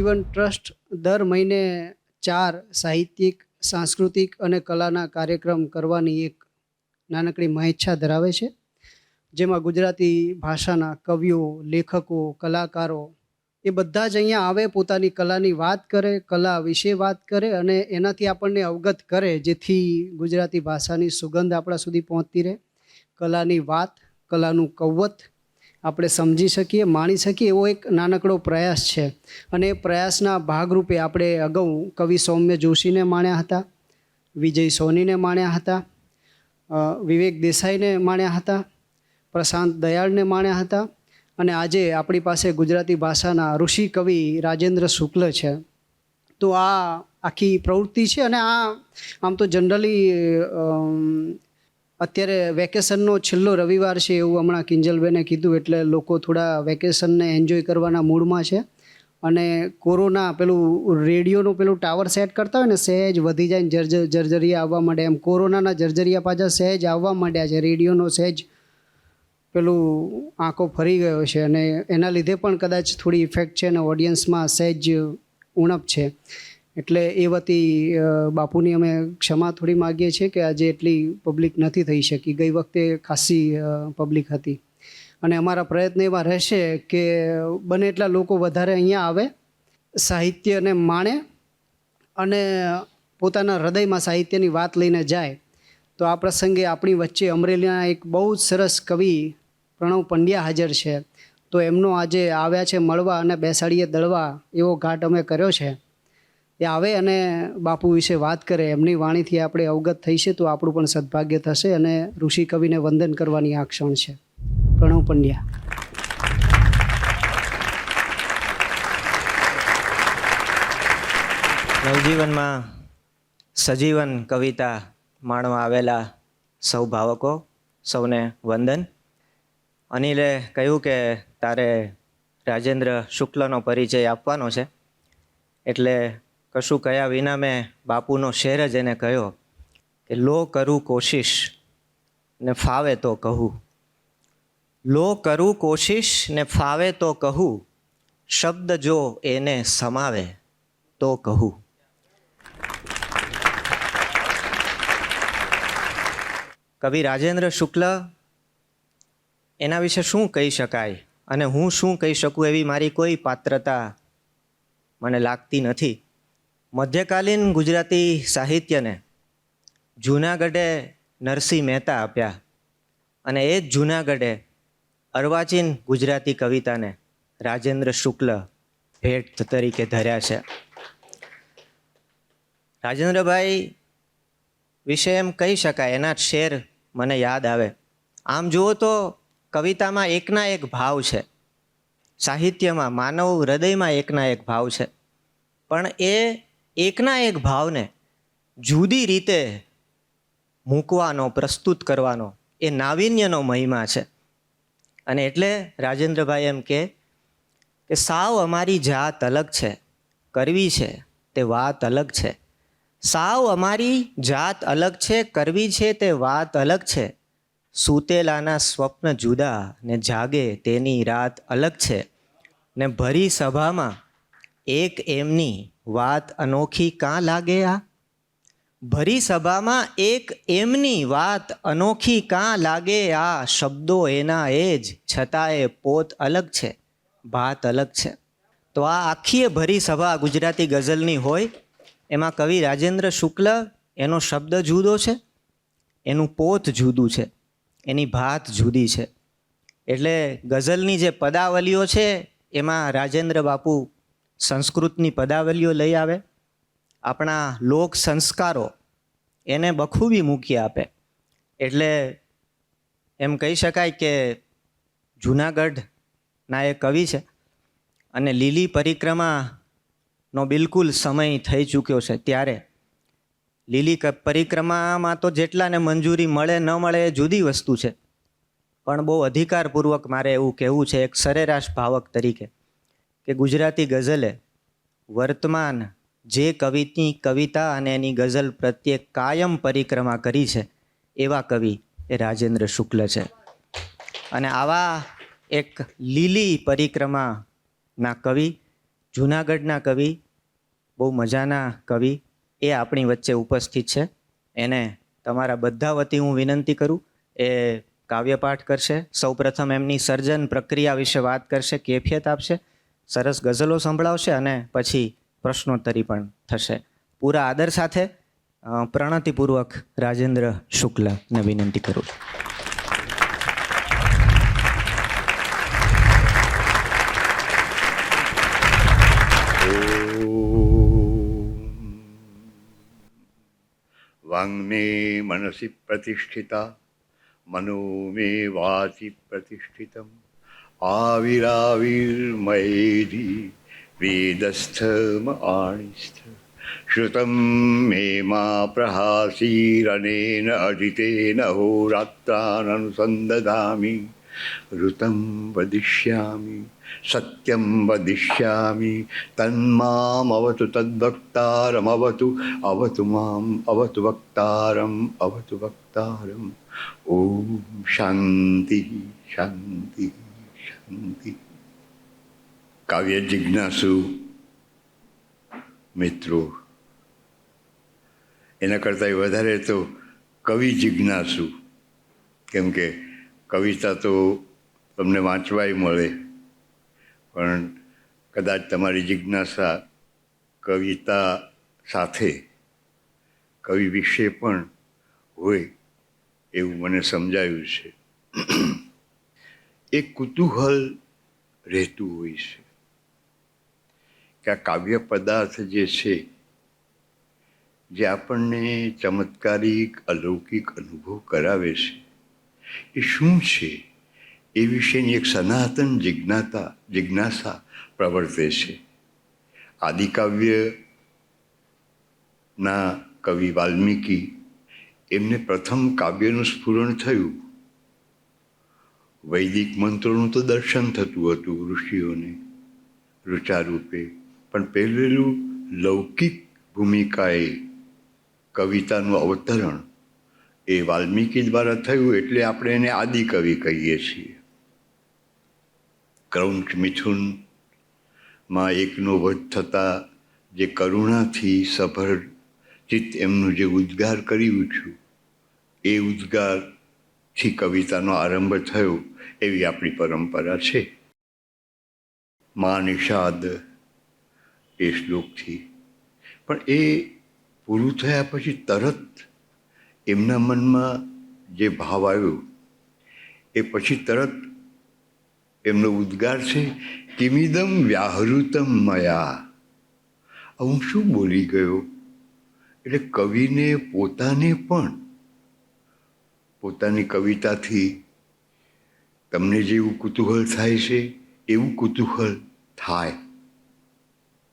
નવજીવન trust દર મહિને 4 સાહિત્યિક, સાંસ્કૃતિક અને કલાના કાર્યક્રમ કરવાની એક નાનકડી મહેચ્છા ધરાવે છે, જેમાં ગુજરાતી ભાષાના કવિઓ, લેખકો, કલાકારો એ બધા જ અહીંયા આવે, પોતાની કલાની વાત કરે, કલા વિશે વાત કરે અને એનાથી આપણને અવગત કરે, જેથી ગુજરાતી ભાષાની સુગંધ આપણા સુધી પહોંચતી રહે, કલાની વાત, કલાનું કૌવત આપણે સમજી શકીએ, માણી શકીએ એવો એક નાનકડો પ્રયાસ છે. અને એ પ્રયાસના ભાગરૂપે આપણે અગાઉ કવિ સૌમ્ય જોશીને માણ્યા હતા, વિજય સોનીને માણ્યા હતા, વિવેક દેસાઈને માણ્યા હતા, પ્રશાંત દયાળને માણ્યા હતા અને આજે આપણી પાસે ગુજરાતી ભાષાના ઋષિ કવિ રાજેન્દ્ર શુક્લ છે. તો આ આખી પ્રવૃત્તિ છે અને આ આમ તો જનરલી અત્યારે વેકેશનનો છેલ્લો રવિવાર છે એવું હમણાં કિંજલબેને કીધું, એટલે લોકો થોડા વેકેશનને એન્જોય કરવાના મૂડમાં છે. અને કોરોના પેલું રેડિયોનું પેલું ટાવર સેટ કરતા હોય ને, સહેજ વધી જાય ને જર્જરિયા આવવા માંડે, એમ કોરોનાના જર્જરિયા પાછા સહેજ આવવા માંડ્યા છે. રેડિયોનો સહેજ પેલું આંખો ફરી ગયો છે અને એના લીધે પણ કદાચ થોડી ઇફેક્ટ છે અને ઓડિયન્સમાં સહેજ ઉણપ છે. એટલે એ વતી બાપુની અમે ક્ષમા થોડી માગીએ છીએ કે આજે એટલી પબ્લિક નથી થઈ શકી. ગઈ વખતે ખાસી પબ્લિક હતી અને અમારા પ્રયત્ન એવા રહેશે કે બને એટલા લોકો વધારે અહીંયા આવે, સાહિત્યને માણે અને પોતાના હૃદયમાં સાહિત્યની વાત લઈને જાય. તો આ પ્રસંગે આપણી વચ્ચે અમરેલીના એક બહુ જ સરસ કવિ પ્રણવ પંડ્યા હાજર છે. તો એમનો આજે આવ્યા છે મળવા અને બેસાડીએ દળવા એવો ઘાટ અમે કર્યો છે. એ આવે અને બાપુ વિશે વાત કરે, એમની વાણીથી આપણે અવગત થઈશે તો આપણું પણ સદભાગ્ય થશે અને ઋષિ કવિને વંદન કરવાની આ ક્ષણ છે. પ્રણવ પંડ્યા. નવજીવનમાં સજીવન કવિતા માણવા આવેલા સૌ ભાવકો સૌને વંદન. અનિલે કહ્યું કે તારે રાજેન્દ્ર શુક્લનો પરિચય આપવાનો છે, એટલે કશું કયા વિના મેં બાપુનો શેર જ એને કહ્યો કે લો કરું કોશિશ ને ફાવે તો કહું, લો કરું કોશિશ ને ફાવે તો કહું, શબ્દ જો એને સમાવે તો કહું. કવિ રાજેન્દ્ર શુક્લ, એના વિશે શું કહી શકાય અને હું શું કહી શકું એવી મારી કોઈ પાત્રતા મને લાગતી નથી. મધ્યકાલીન ગુજરાતી સાહિત્યને જૂનાગઢે નરસિંહ મહેતા આપ્યા અને એ જ જૂનાગઢે અર્વાચીન ગુજરાતી કવિતાને રાજેન્દ્ર શુક્લ ભેટ તરીકે ધર્યા છે. રાજેન્દ્રભાઈ વિશે એમ કહી શકાય, એના શેર મને યાદ આવે. આમ જુઓ તો કવિતામાં એકના એક ભાવ છે, સાહિત્યમાં માનવ હૃદયમાં એકના એક ભાવ છે, પણ એ એકના એક ભાવને જુદી રીતે મૂકવાનો, પ્રસ્તુત કરવાનો એ નાવીન્યનો મહિમા છે. અને એટલે રાજેન્દ્રભાઈ એમ કે સાવ અમારી જાત અલગ છે, કરવી છે તે વાત અલગ છે. સાવ અમારી જાત અલગ છે, કરવી છે તે વાત અલગ છે. સૂતેલાના સ્વપ્ન જુદા ને જાગે તેની રાત અલગ છે. ને ભરી સભામાં એક એમની વાત અનોખી કાં લાગે આ? ભરી સભામાં એક એમની વાત અનોખી કાં લાગે આ? શબ્દો એના એ જ છતાંય પોત અલગ છે, ભાત અલગ છે. તો આ આખી ભરી સભા ગુજરાતી ગઝલની હોય, એમાં કવિ રાજેન્દ્ર શુક્લ, એનો શબ્દ જુદો છે, એનું પોત જુદું છે, એની ભાત જુદી છે. એટલે ગઝલની જે પદાવલીઓ છે એમાં રાજેન્દ્ર બાપુ સંસ્કૃતની પદાવલીઓ લઈ આવે, આપણા લોક સંસ્કારો એને બખૂબી મૂકી આપે. એટલે એમ કહી શકાય કે જૂનાગઢના એ કવિ છે અને લીલી પરિક્રમાનો બિલકુલ સમય થઈ ચૂક્યો છે. ત્યારે લીલી પરિક્રમામાં તો જેટલાને મંજૂરી મળે ન મળે એ જુદી વસ્તુ છે, પણ બહુ અધિકારપૂર્વક મારે એવું કહેવું છે એક સરેરાશ ભાવક તરીકે કે ગુજરાતી ગઝલે વર્તમાન જે કવિની કવિતા અને એની ગઝલ પ્રત્યે કાયમ પરિક્રમા કરી છે એવા કવિ એ રાજેન્દ્ર શુક્લ છે. અને આવા એક લીલી પરિક્રમાના કવિ જૂનાગઢના કવિ, બહુ મજાના કવિ, એ આપણી વચ્ચે ઉપસ્થિત છે. એને તમારા બધા વતી હું વિનંતી કરું, એ કાવ્યપાઠ કરશે. સૌપ્રથમ એમની સર્જન પ્રક્રિયા વિશે વાત કરશે, કેફિયત આપશે, સરસ ગઝલો સંભળાવશે અને પછી પ્રશ્નોત્તરી પણ થશે. પૂરા આદર સાથે પ્રણતિપૂર્વક રાજેન્દ્ર શુક્લને વિનંતી કરું. वाङ्मे मनसि प्रतिष्ठिता मनो मे वाचि प्रतिष्ठितम् आविराविर्मयेधि वेदस्थम आणिस्थ श्रुतं मे मा प्रहासीरनेन अजितेन होरात्राननुसन्दधामि ऋतं वदिष्यामि सत्यं वदिष्यामि तन्मामवतु तद्वक्तारमवतु अवतु माम् अवतु वक्तारम् ॐ शान्ति शान्ति शान्ति. કાવ્ય જિજ્ઞાસુ મિત્રો, એના કરતાં વધારે તો કવિ જિજ્ઞાસુ, કેમ કે કવિતા તો તમને વાંચવાય મળે, પણ કદાચ તમારી જિજ્ઞાસા કવિતા સાથે કવિ વિશે પણ હોય એવું મને સમજાયું છે. એક કુતૂહલ રહેતું હોય છે કે આ કાવ્ય પદાર્થ જે છે, જે આપણને ચમત્કારિક અલૌકિક અનુભવ કરાવે છે, એ શું છે એ વિશેની એક સનાતન જિજ્ઞાસા પ્રવર્તે છે. આદિકાવ્યના કવિ વાલ્મીકી, એમને પ્રથમ કાવ્યનું સ્ફુરણ થયું. વૈદિક મંત્રોનું તો દર્શન થતું હતું ઋષિઓને ઋચારૂપે, પણ પહેલેલું લૌકિક ભૂમિકાએ કવિતાનું અવતરણ એ વાલ્મીકી દ્વારા થયું, એટલે આપણે એને આદિકવિ કહીએ છીએ. ક્રૌંચ મિથુનમાં એકનો વધ થતાં જે કરુણાથી સભર ચિત્ત એમનું જે ઉદ્ગાર કરી ઉઠ્યું, એ ઉદ્ગારથી કવિતાનો આરંભ થયો, એવી આપણી પરંપરા છે. મા નિષાદ એ શ્લોકથી. પણ એ પૂરું થયા પછી તરત એમના મનમાં જે ભાવ આવ્યો, એ પછી તરત એમનો ઉદ્ગાર છે, કિમિદમ વ્યાહૃતમ મયા. હું શું બોલી ગયો? એટલે કવિને પોતાને પણ પોતાની કવિતાથી તમને જેવું કુતૂહલ થાય છે એવું કુતૂહલ થાય.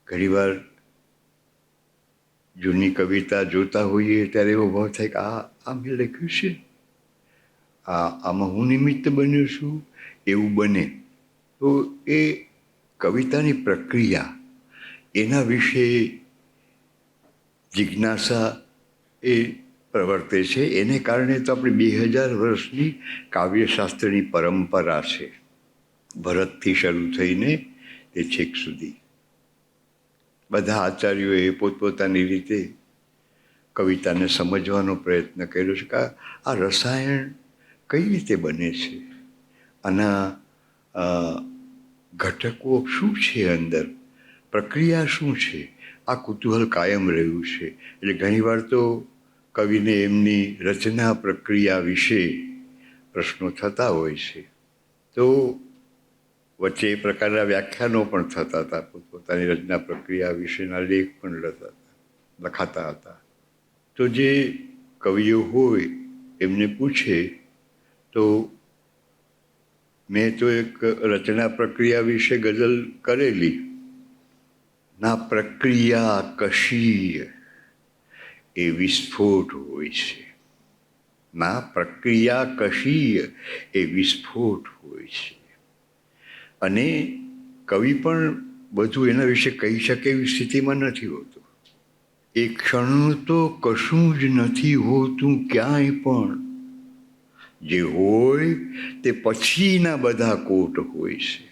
ઘણીવાર જૂની કવિતા જોતા હોઈએ ત્યારે એવો ભાવ થાય કે આ મેં લખ્યું છે, આમાં હું નિમિત્ત બન્યો છું, એવું બને. તો એ કવિતાની પ્રક્રિયા, એના વિશે જિજ્ઞાસા એ પ્રવર્તે છે. એને કારણે તો આપણી 2000 વર્ષની કાવ્યશાસ્ત્રની પરંપરા છે, ભરતથી શરૂ થઈને તે છેક સુધી. બધા આચાર્યોએ પોતપોતાની રીતે કવિતાને સમજવાનો પ્રયત્ન કર્યો છે કે આ રસાયણ કઈ રીતે બને છે, આના ઘટકો શું છે, અંદર પ્રક્રિયા શું છે, આ કુતૂહલ કાયમ રહ્યું છે. એટલે ઘણીવાર તો કવિને એમની રચના પ્રક્રિયા વિશે પ્રશ્નો થતા હોય છે, તો વચ્ચે એ પ્રકારના વ્યાખ્યાનો પણ થતા હતા, પોતાની રચના પ્રક્રિયા વિશેના લેખ પણ લખાતા હતા. તો જે કવિઓ હોય એમને પૂછે, તો મેં તો એક રચના પ્રક્રિયા વિશે ગઝલ કરેલી. ના પ્રક્રિયા કશી એ વિસ્ફોટ હોય છે. ના પ્રક્રિયા કશી એ વિસ્ફોટ હોય છે. અને કવિ પણ બધું એના વિશે કહી શકે એવી સ્થિતિમાં નથી હોતો. એ ક્ષણનું તો કશું જ નથી હોતું ક્યાંય પણ, જે હોય તે પછીના બધા કોટ હોય છે.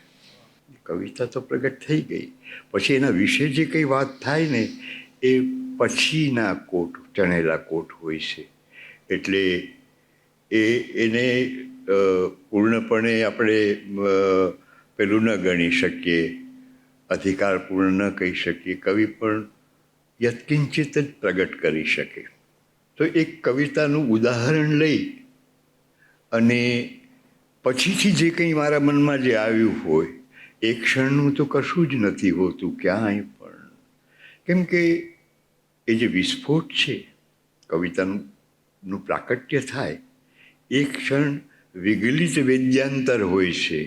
કવિતા તો પ્રગટ થઈ ગઈ, પછી એના વિશે જે કંઈ વાત થાય ને એ પછીના કોટ, ચણેલા કોટ હોય છે. એટલે એને પૂર્ણપણે આપણે પેલું ન ગણી શકીએ, અધિકારપૂર્ણ ન કહી શકીએ. કવિ પણ યત્કિંચિત જ પ્રગટ કરી શકે. તો એક કવિતાનું ઉદાહરણ લઈ અને પછીથી જે કંઈ મારા મનમાં જે આવ્યું હોય એ ક્ષણનું તો કશું જ નથી હોતું ક્યાંય પણ. કેમ કે એ જે વિસ્ફોટ છે, કવિતાનું પ્રાકટ્ય થાય એ ક્ષણ વિગલિત વેદ્યાંતર હોય છે.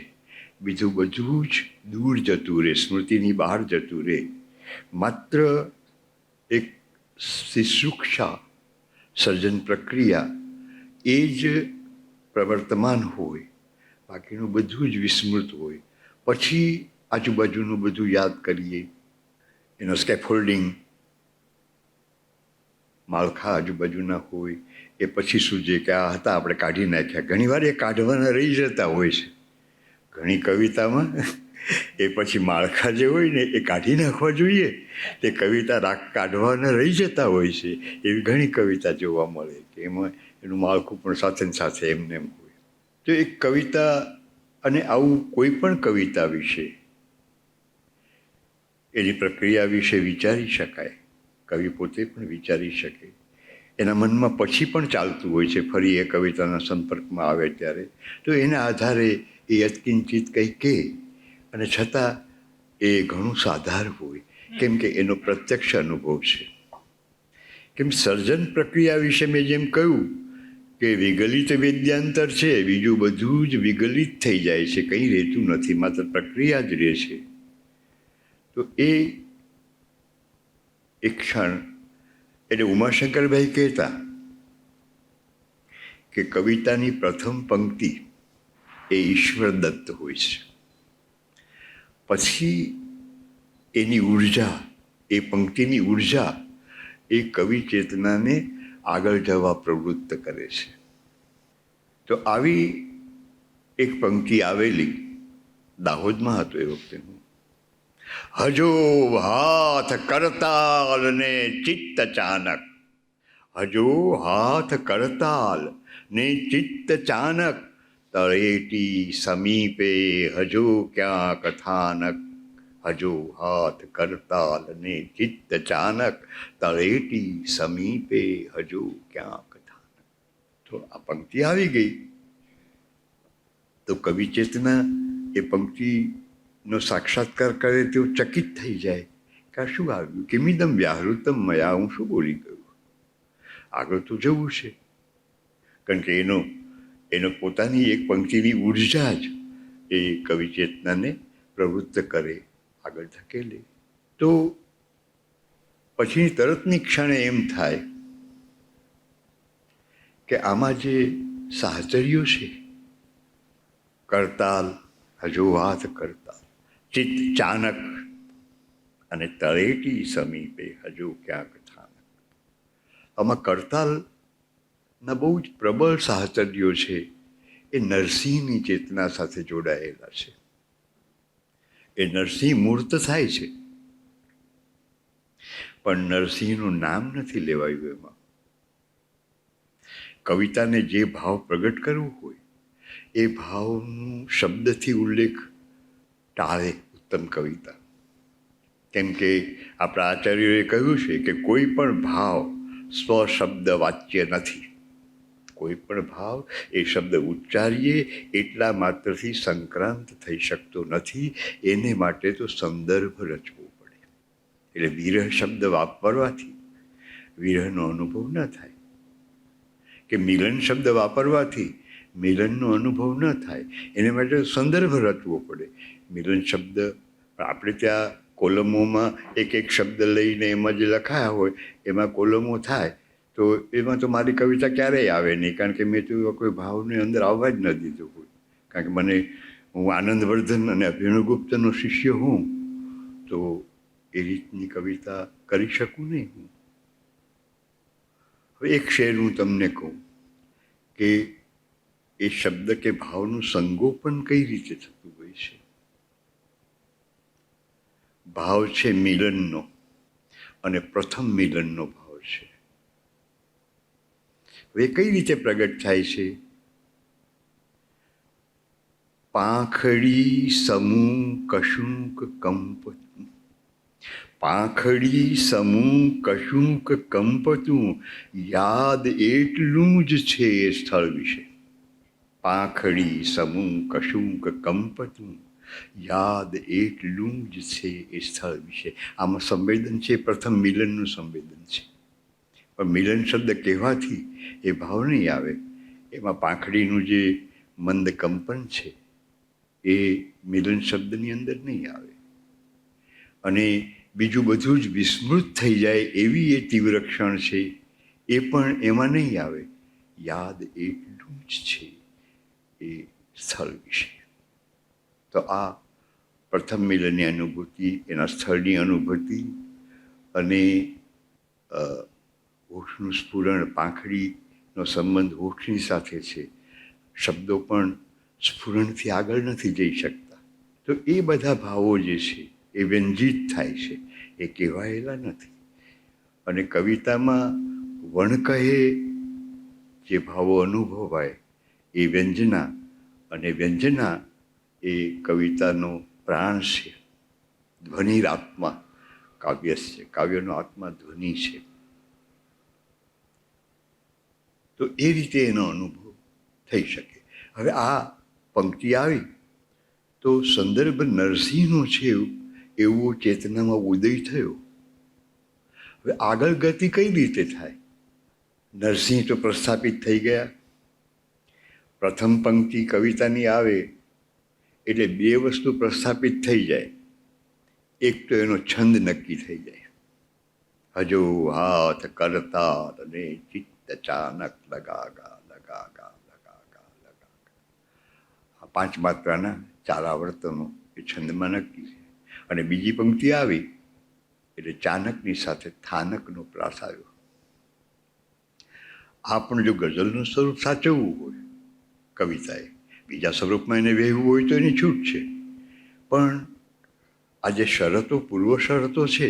બીજું બધું જ દૂર જતું રહે, સ્મૃતિની બહાર જતું રહે. માત્ર એક શિશુક્ષા, સર્જન પ્રક્રિયા એ જ પ્રવર્તમાન હોય, બાકીનું બધું જ વિસ્મૃત હોય. પછી આજુબાજુનું બધું યાદ કરીએ, એનો સ્કેફોલ્ડિંગ, માળખા આજુબાજુના હોય, એ પછી સૂજે કે આ હતા આપણે કાઢી નાખ્યા. ઘણીવાર એ કાઢવાના રહી જતા હોય છે. ઘણી કવિતામાં એ પછી માળખા જે હોય ને એ કાઢી નાખવા જોઈએ, તે કવિતા કાઢવાના રહી જતા હોય છે. એવી ઘણી કવિતા જોવા મળે કે એમાં એનું માળખું પણ સાથે ને સાથે એમને એમ હોય. તો એક કવિતા, અને આવું કોઈ પણ કવિતા વિશે, એની પ્રક્રિયા વિશે વિચારી શકાય. કવિ પોતે પણ વિચારી શકે. એના મનમાં પછી પણ ચાલતું હોય છે, ફરી એ કવિતાના સંપર્કમાં આવે ત્યારે. તો એના આધારે એ યત્કિંચિત કંઈ કહે, અને છતાં એ ઘણું સાધાર હોય, કેમ કે એનો પ્રત્યક્ષ અનુભવ છે. કેમ સર્જન પ્રક્રિયા વિશે મેં જેમ કહ્યું કે વિગલિત વેદ્યાંતર છે, બીજું બધું જ વિગલિત થઈ જાય છે, કંઈ રહેતું નથી, માત્ર પ્રક્રિયા જ રહે છે. તો એ એક ક્ષણ, એટલે ઉમાશંકરભાઈ કહેતા કે કવિતાની પ્રથમ પંક્તિ એ ઈશ્વર દત્ત હોય છે. પછી એની ઉર્જા, એ પંક્તિની ઉર્જા એ કવિ ચેતનાને આગળ જવા પ્રવૃત્ત કરે છે. તો આવી એક પંક્તિ આવેલી, દાહોદમાં હતો એ વખતે. હજો હાથ કરતાલ ને ચિત્ત ચાનક, હજો હાથ કરતાલ ને ચિત્ત ચાનક, તળેટી સમીપે હજો ક્યાં કથાનક. હજો હાથ કરતાલ ને ચિત્ત ચાનક, તળેટી સમીપે હજો ક્યાં કથાનક. તો આ પંક્તિ આવી ગઈ તો કવિ ચેતના એ પંક્તિનો સાક્ષાત્કાર કરે તેઓ ચકિત થઈ જાય કે આ શું આવ્યું, કિમિદમ વ્યાહૃતમ મયા, હું શું બોલી ગયું. આગળ તો જવું છે, કારણ કે એનો પોતાની એક પંક્તિની ઉર્જા જ એ કવિ ચેતનાને પ્રવૃત્ત કરે, આગળ ધકેલે. તો પછી તરતની ક્ષણે એમ થાય કે આમાં જે સાહચર્યો છે, કરતાલ, હજો હાથ કરતાલ, ચિત્ત ચાનક અને તળેટી સમીપે હજો ક્યાં કથાનક. આમાં કરતાલના બહુ જ પ્રબળ સાહચર્યો છે. એ નરસિંહની ચેતના સાથે જોડાયેલા છે. એ નરસિંહ મૂર્ત થાય છે, પણ નરસિંહનું નામ નથી લેવાયું એમાં. કવિતાને જે ભાવ પ્રગટ કરવું હોય એ ભાવનું શબ્દથી ઉલ્લેખ ટાળે ઉત્તમ કવિતા. કેમ કે આપણા આચાર્યોએ કહ્યું છે કે કોઈ પણ ભાવ સ્વશબ્દ વાચ્ય નથી. કોઈ પણ ભાવ એ શબ્દ ઉચ્ચારીએ એટલા માત્રથી સંક્રાંત થઈ શકતો નથી. એને માટે તો સંદર્ભ રચવો પડે. એટલે વિરહ શબ્દ વાપરવાથી વિરહનો અનુભવ ન થાય, કે મિલન શબ્દ વાપરવાથી મિલનનો અનુભવ ન થાય. એને માટે સંદર્ભ રચવો પડે. મિલન શબ્દ આપણે ત્યાં કોલમોમાં એક એક શબ્દ લઈને એમાં જે લખાયા હોય એમાં કોલમો થાય, તો એમાં તો મારી કવિતા ક્યારેય આવે નહીં, કારણ કે મેં તો કોઈ ભાવને અંદર આવવા જ ન દીધો હોય. કારણ કે હું આનંદવર્ધન અને અભિનવગુપ્તનો શિષ્ય હું, તો એ રીતની કવિતા કરી શકું નહીં હું. હવે એક શેર હું તમને કહું કે એ શબ્દ કે ભાવનું સંગોપન કઈ રીતે થતું હોય છે. ભાવ છે મિલનનો, અને પ્રથમ મિલનનો ભાવ છે. હવે કઈ રીતે પ્રગટ થાય છે? પાંખડી સમૂહ કશુંક કંપતું, પાંખડી સમૂહ કશુંક કંપતું, યાદ એટલું જ છે એ સ્થળ વિશે. પાંખડી સમૂહ કશુંક કંપતું, યાદ એટલું જ છે એ સ્થળ વિશે. આમાં સંવેદન છે, પ્રથમ મિલનનું સંવેદન છે. પણ મિલન શબ્દ કહેવાથી એ ભાવ નહીં આવે. એમાં પાંખડીનું જે મંદ કંપન છે એ મિલન શબ્દની અંદર નહીં આવે. અને બીજું બધું જ વિસ્મૃત થઈ જાય એવી એ તીવ્ર ક્ષણ છે, એ પણ એમાં નહીં આવે. યાદ એટલું જ છે એ સ્થળ વિશે. તો આ પ્રથમ મિલનની અનુભૂતિ, એના સ્થળની અનુભૂતિ, અને હોઠનું સ્ફુરણ, પાંખડીનો સંબંધ હોઠની સાથે છે. શબ્દો પણ સ્ફુરણથી આગળ નથી જઈ શકતા. તો એ બધા ભાવો જે છે એ વ્યંજિત થાય છે, એ કહેવાયેલા નથી. અને કવિતામાં વણકહે જે ભાવો અનુભવાય એ વ્યંજના, અને વ્યંજના એ કવિતાનો પ્રાણ છે. ધ્વનિર આત્મા કાવ્યસ્ય, કાવ્યનો આત્મા ધ્વનિ છે. તો એ રીતે એનો અનુભવ થઈ શકે. હવે આ પંક્તિ આવી તો સંદર્ભ નરસિંહનો છે એવો ચેતનામાં ઉદય થયો. હવે આગળ ગતિ કઈ રીતે થાય? નરસિંહ તો પ્રસ્થાપિત થઈ ગયા. પ્રથમ પંક્તિ કવિતાની આવે એટલે બે વસ્તુ પ્રસ્થાપિત થઈ જાય. એક તો એનો છંદ નક્કી થઈ જાય. હજો હાથ કરતા અને ચિત્ત અચાનક લગાગા લગાગા લગાગા લગાગા. આ 5 માત્રાના 4 આવર્તનો એ છંદમાં નક્કી છે. અને બીજી પંક્તિ આવી એટલે ચાનકની સાથે થાનકનો પ્રાસ આવ્યો. આ પણ જો ગઝલનું સ્વરૂપ સાચવવું હોય કવિતાએ, બીજા સ્વરૂપમાં એને વહેવું હોય તો એની છૂટ છે. પણ આ જે શરતો, પૂર્વ શરતો છે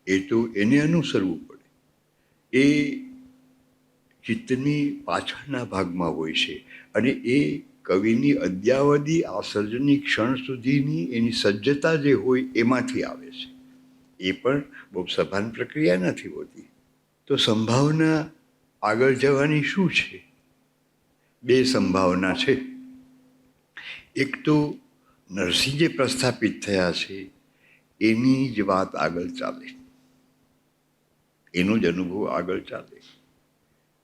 એ તો એને અનુસરવું પડે. એ ચિત્તની પાછળના ભાગમાં હોય છે, અને એ કવિની અદ્યાવધિ આ સર્જનની ક્ષણ સુધીની એની સજ્જતા જે હોય એમાંથી આવે છે. એ પણ બહુ સભાન પ્રક્રિયા નથી હોતી. તો સંભાવના આગળ જવાની શું છે? 2 સંભાવના છે. એક તો નરસિંહ જે પ્રસ્થાપિત થયા છે એની જ વાત આગળ ચાલે, એનો જ અનુભવ આગળ ચાલે.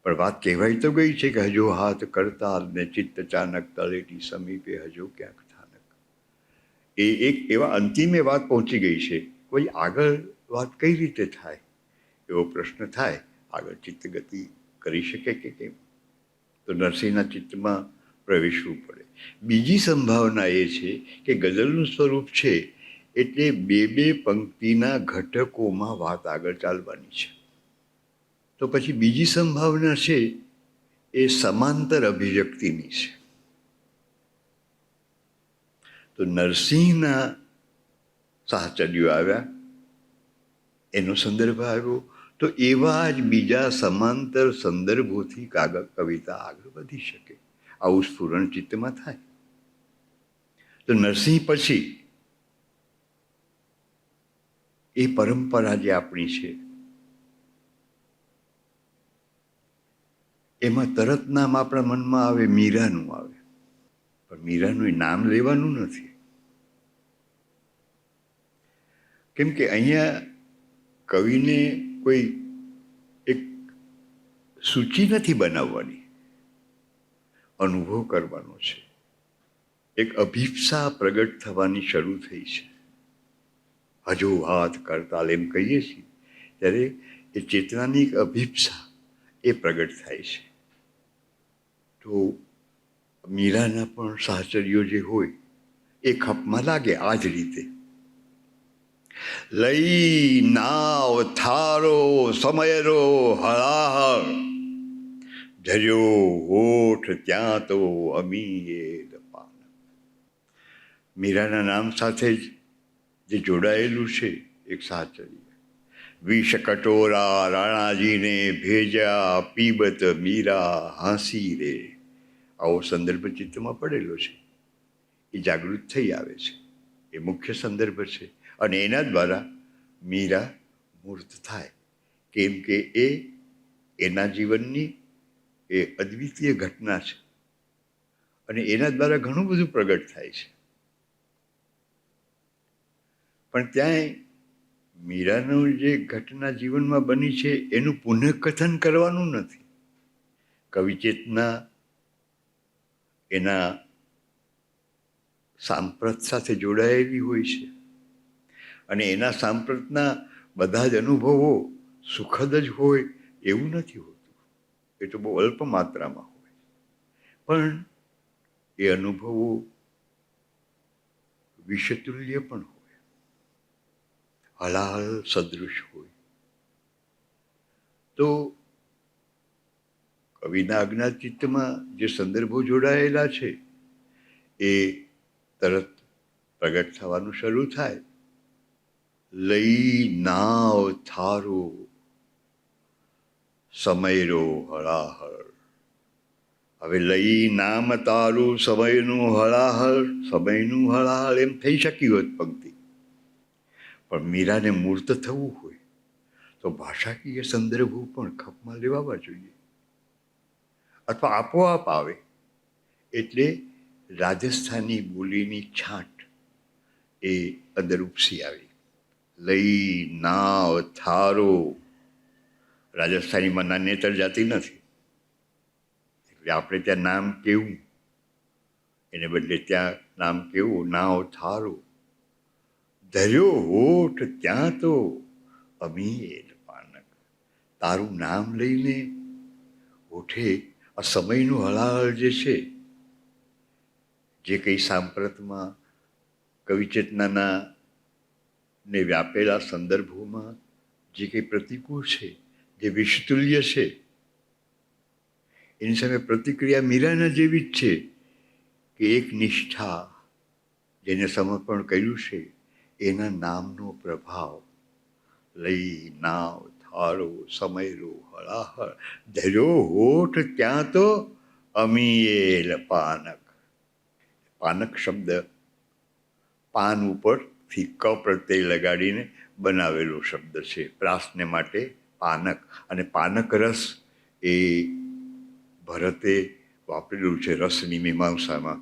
પણ વાત કહેવાય તો ગઈ છે કે હજો હાથ કરતા ને ચિત્ત ચાનક તળેટી સમીપે હજો ક્યાંક થાનક. એ એક એવા અંતિમે વાત પહોંચી ગઈ છે. કોઈ આગળ વાત કઈ રીતે થાય એવો પ્રશ્ન થાય. આગળ ચિત્ત ગતિ કરી શકે કે કેમ? તો નરસિંહના ચિત્તમાં પ્રવેશવું પડે. બીજી સંભાવના એ છે કે ગઝલનું સ્વરૂપ છે એટલે 2 પંક્તિના ઘટકોમાં વાત આગળ ચાલવાની છે. તો પછી બીજી સંભાવના છે એ સમાંતર અભિવ્યક્તિની છે. તો નરસિંહના સાહચર્યો આવ્યા, એનો સંદર્ભ આવ્યો, તો એવા જ બીજા સમાંતર સંદર્ભોથી કવિતા આગળ વધી શકે. આવું સ્ફુરણ ચિત્તમાં થાય. તો નરસિંહ પછી એ પરંપરા જે આપણી છે એમાં તરત નામ આપણા મનમાં આવે, મીરાનું આવે. પણ મીરાનું નામ લેવાનું નથી. કેમ કે અહીંયા કવિને કોઈ એક સૂચિ નથી બનાવવાની, અનુભવ કરવાનો છે. એક અભિપ્સા પ્રગટ થવાની શરૂ થઈ છે. હજો હાથ કરતાલ એમ કહીએ છીએ ત્યારે એ ચેતનાની એક અભિપ્સા એ પ્રગટ થાય છે. તો મીરાના પણ સાહચર્યો જે હોય એ ખપમાં લાગે. આ જ રીતે લઈ નાવ થારો સમયરો હળાહળ, જર્યો હોઠ ત્યાં તો અમીએ પાન. મીરાના નામ સાથે જ જે જોડાયેલું છે એક સાહચર્ય. વિષ કટોરા રાણાજીને ભેજા, પીબત મીરા હાંસી રે. આવો સંદર્ભ ચિત્તમાં પડેલો છે. એ જાગૃત થઈ આવે છે, એ મુખ્ય સંદર્ભ છે. અને એના દ્વારા મીરા મૂર્ત થાય, કેમ કે એ એના જીવનની એ અદ્વિતીય ઘટના છે અને એના દ્વારા ઘણું બધું પ્રગટ થાય છે. પણ ત્યાંય મીરાનું જે ઘટના જીવનમાં બની છે એનું પુનઃકથન કરવાનું નથી. કવિચેતના એના સાંપ્રત સાથે જોડાયેલી હોય છે અને એના સાંપ્રતના બધા જ અનુભવો સુખદ જ હોય એવું નથી હોતું. એ તો બહુ અલ્પ માત્રામાં હોય, પણ એ અનુભવો વિષતુલ્ય પણ હોય, હલાહલ સદૃશ હોય. તો કવિના અજ્ઞાત ચિત્તમાં જે સંદર્ભો જોડાયેલા છે એ તરત પ્રગટ થવાનું શરૂ થાય. લઈ નાવ થારો સમયરો હળાહળ. હવે લઈ નામ તારું સમયનું હળાહળ, સમયનું હળાહળ એમ થઈ શકી હોત પંક્તિ, પણ મીરાને મૂર્ત થવું હોય તો ભાષાકીય સંદર્ભો પણ ખપમાં લેવાવા જોઈએ અથવા આપોઆપ આવે. એટલે રાજસ્થાની બોલીની છાંટ એ અંદર ઉપસી આવી. લઈ નાવ થારો. રાજસ્થાનીમાં નાન્યતર જાતિ નથી, એટલે આપણે ત્યાં નામ કેવું એને બદલે ત્યાં નામ કેવું, નાવ થારો. ધર્યો હોઠ ત્યાં તો અમીર પાનક. તારું નામ લઈને હોઠે આ સમયનું હળાહળ જે છે, જે કંઈ સાંપ્રતમાં કવિચેતનાના ને વ્યાપેલા સંદર્ભોમાં જે કંઈ પ્રતિકૂળ છે, જે વિષતુલ્ય છે, એની સામે પ્રતિક્રિયા મીરાના જેવી જ છે કે એક નિષ્ઠા જેને સમર્પણ કર્યું છે એના નામનો પ્રભાવ. લઈ નાવ થારો સમયરો હળાહળ. ધર્યો હોઠ ત્યાં તો અમીએલ પાનક. પાનક શબ્દ પાન ઉપરથી ક પ્રત્યય લગાડીને બનાવેલો શબ્દ છે. પ્રાસને માટે પાનક. અને પાનક રસ એ ભરતે વાપરેલું છે રસની મીમાંસામાં,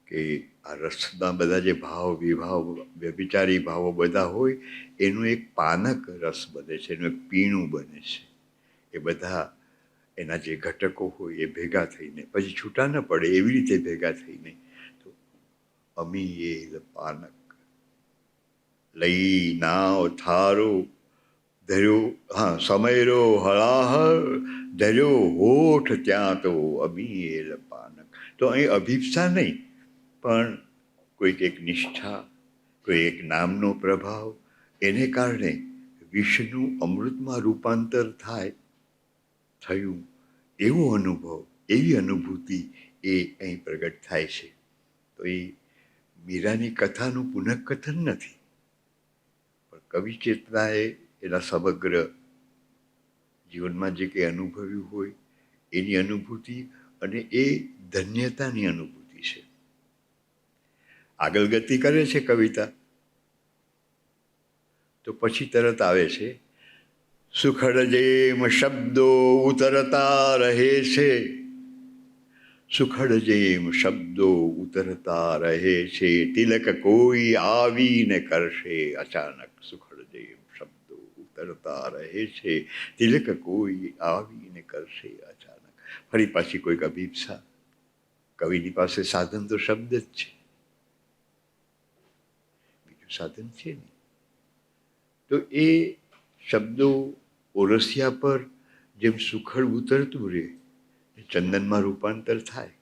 કે આ રસના બધા જે ભાવ વિભાવ વ્યભિચારી ભાવો બધા હોય એનું એક પાનક રસ બને છે, એનું એક પીણું બને છે. એ બધા એના જે ઘટકો હોય એ ભેગા થઈને પછી છૂટા ન પડે એવી રીતે ભેગા થઈને તો અમીએલ પાનક. લઈ નાવ થારો ધર્યો, હા, સમયરો હળાહળ. ધર્યો હોઠ ત્યાં તો અમીએલ પાનક. તો અહીં અભિપ્સા નહીં, પણ કોઈક એક નિષ્ઠા, કોઈ એક નામનો પ્રભાવ, એને કારણે વિષનું અમૃતમાં રૂપાંતર થયું એવો અનુભવ, એવી અનુભૂતિ એ અહીં પ્રગટ થાય છે. તો એ મીરાની કથાનું પુનઃકથન નથી, પણ કવિ ચેતનાએ એના સમગ્ર જીવનમાં જે કંઈ અનુભવ્યું હોય એની અનુભૂતિ, અને એ ધન્યતાની અનુભૂતિ છે. આગળ ગતિ કરે છે કવિતા, તો પછી તરત આવે છે સુખડ જેમ શબ્દો ઉતરતા રહે છે. સુખડ જેમ શબ્દો ઉતરતા રહે છે, તિલક કોઈ આવીને કરશે અચાનક. સુખડ જેમ શબ્દો ઉતરતા રહે છે, તિલક કોઈ આવીને કરશે અચાનક. ફરી પાછી કોઈક અભિપ્સા. કવિની પાસે સાધન તો શબ્દ જ છે, બીજું સાધન છે નહીં. તો એ શબ્દો ઓરસિયા પર જેમ સુખડ ઉતરતું રહે, ચંદનમાં રૂપાંતર થાય,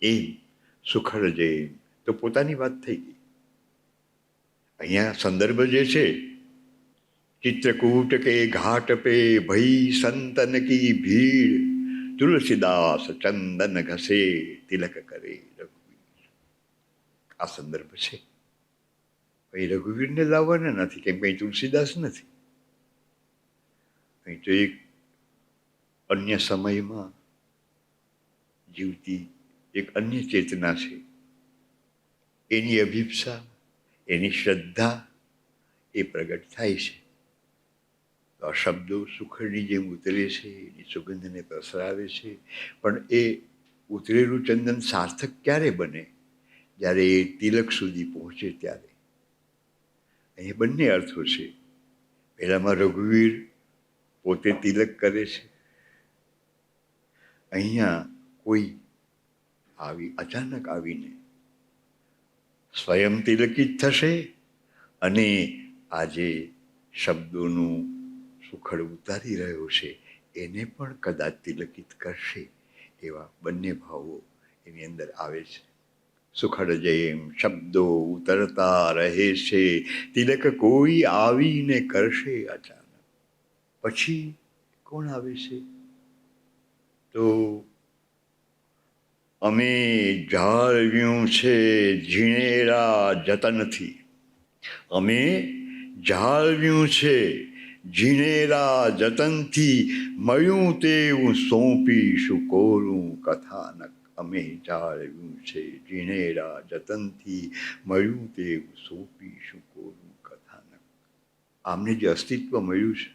એમ સુખડ જેમ. તો પોતાની વાત થઈ ગઈ. અહીંયા સંદર્ભ જે છે, ચિત્રકૂટ કે ઘાટ પે ભઈ સંતન કી ભીડ, તુલસીદાસ ચંદન ઘસે તિલક કરે રઘુવીર. આ સંદર્ભ છે. એ રઘુવીરને લાવવાના નથી, કેમ કે અહીં તુલસીદાસ નથી. અહીં તો એક અન્ય સમયમાં જીવતી એક અન્ય ચેતના છે. એની અભિપ્સા, એની શ્રદ્ધા એ પ્રગટ થાય છે. તો આ શબ્દો સુખડની જેમ ઉતરે છે, એની સુગંધને પ્રસરાવે છે. પણ એ ઉતરેલું ચંદન સાર્થક ક્યારે બને? જ્યારે એ તિલક સુધી પહોંચે ત્યારે. અહીં બંને અર્થો છે. પહેલામાં રઘુવીર પોતે તિલક કરે છે, અહીંયા કોઈ અચાનક આવીને સ્વયં તિલકિત થશે અને આજે શબ્દોનું સુખડ ઉતારી રહ્યો છે એને પણ કદાચ તિલકિત કરશે. એવા બંને ભાવો એની અંદર આવે છે. સુખડ જેમ શબ્દો ઉતરતા રહે છે, તિલક કોઈ આવીને કરશે અચાનક. પછી કોણ આવે છે? તો અમે જાળવ્યું છે ઝીણેરા જતનથી. અમે જાળવ્યું છે ઝીણેરા જતનથી, મળ્યું તેવું સોંપીશું કોરું કથાનક. અમે જાળવ્યું છે ઝીણેરા જતનથી, મળ્યું તેવું સોંપીશું કોરું કથાનક. આમને જે અસ્તિત્વ મળ્યું છે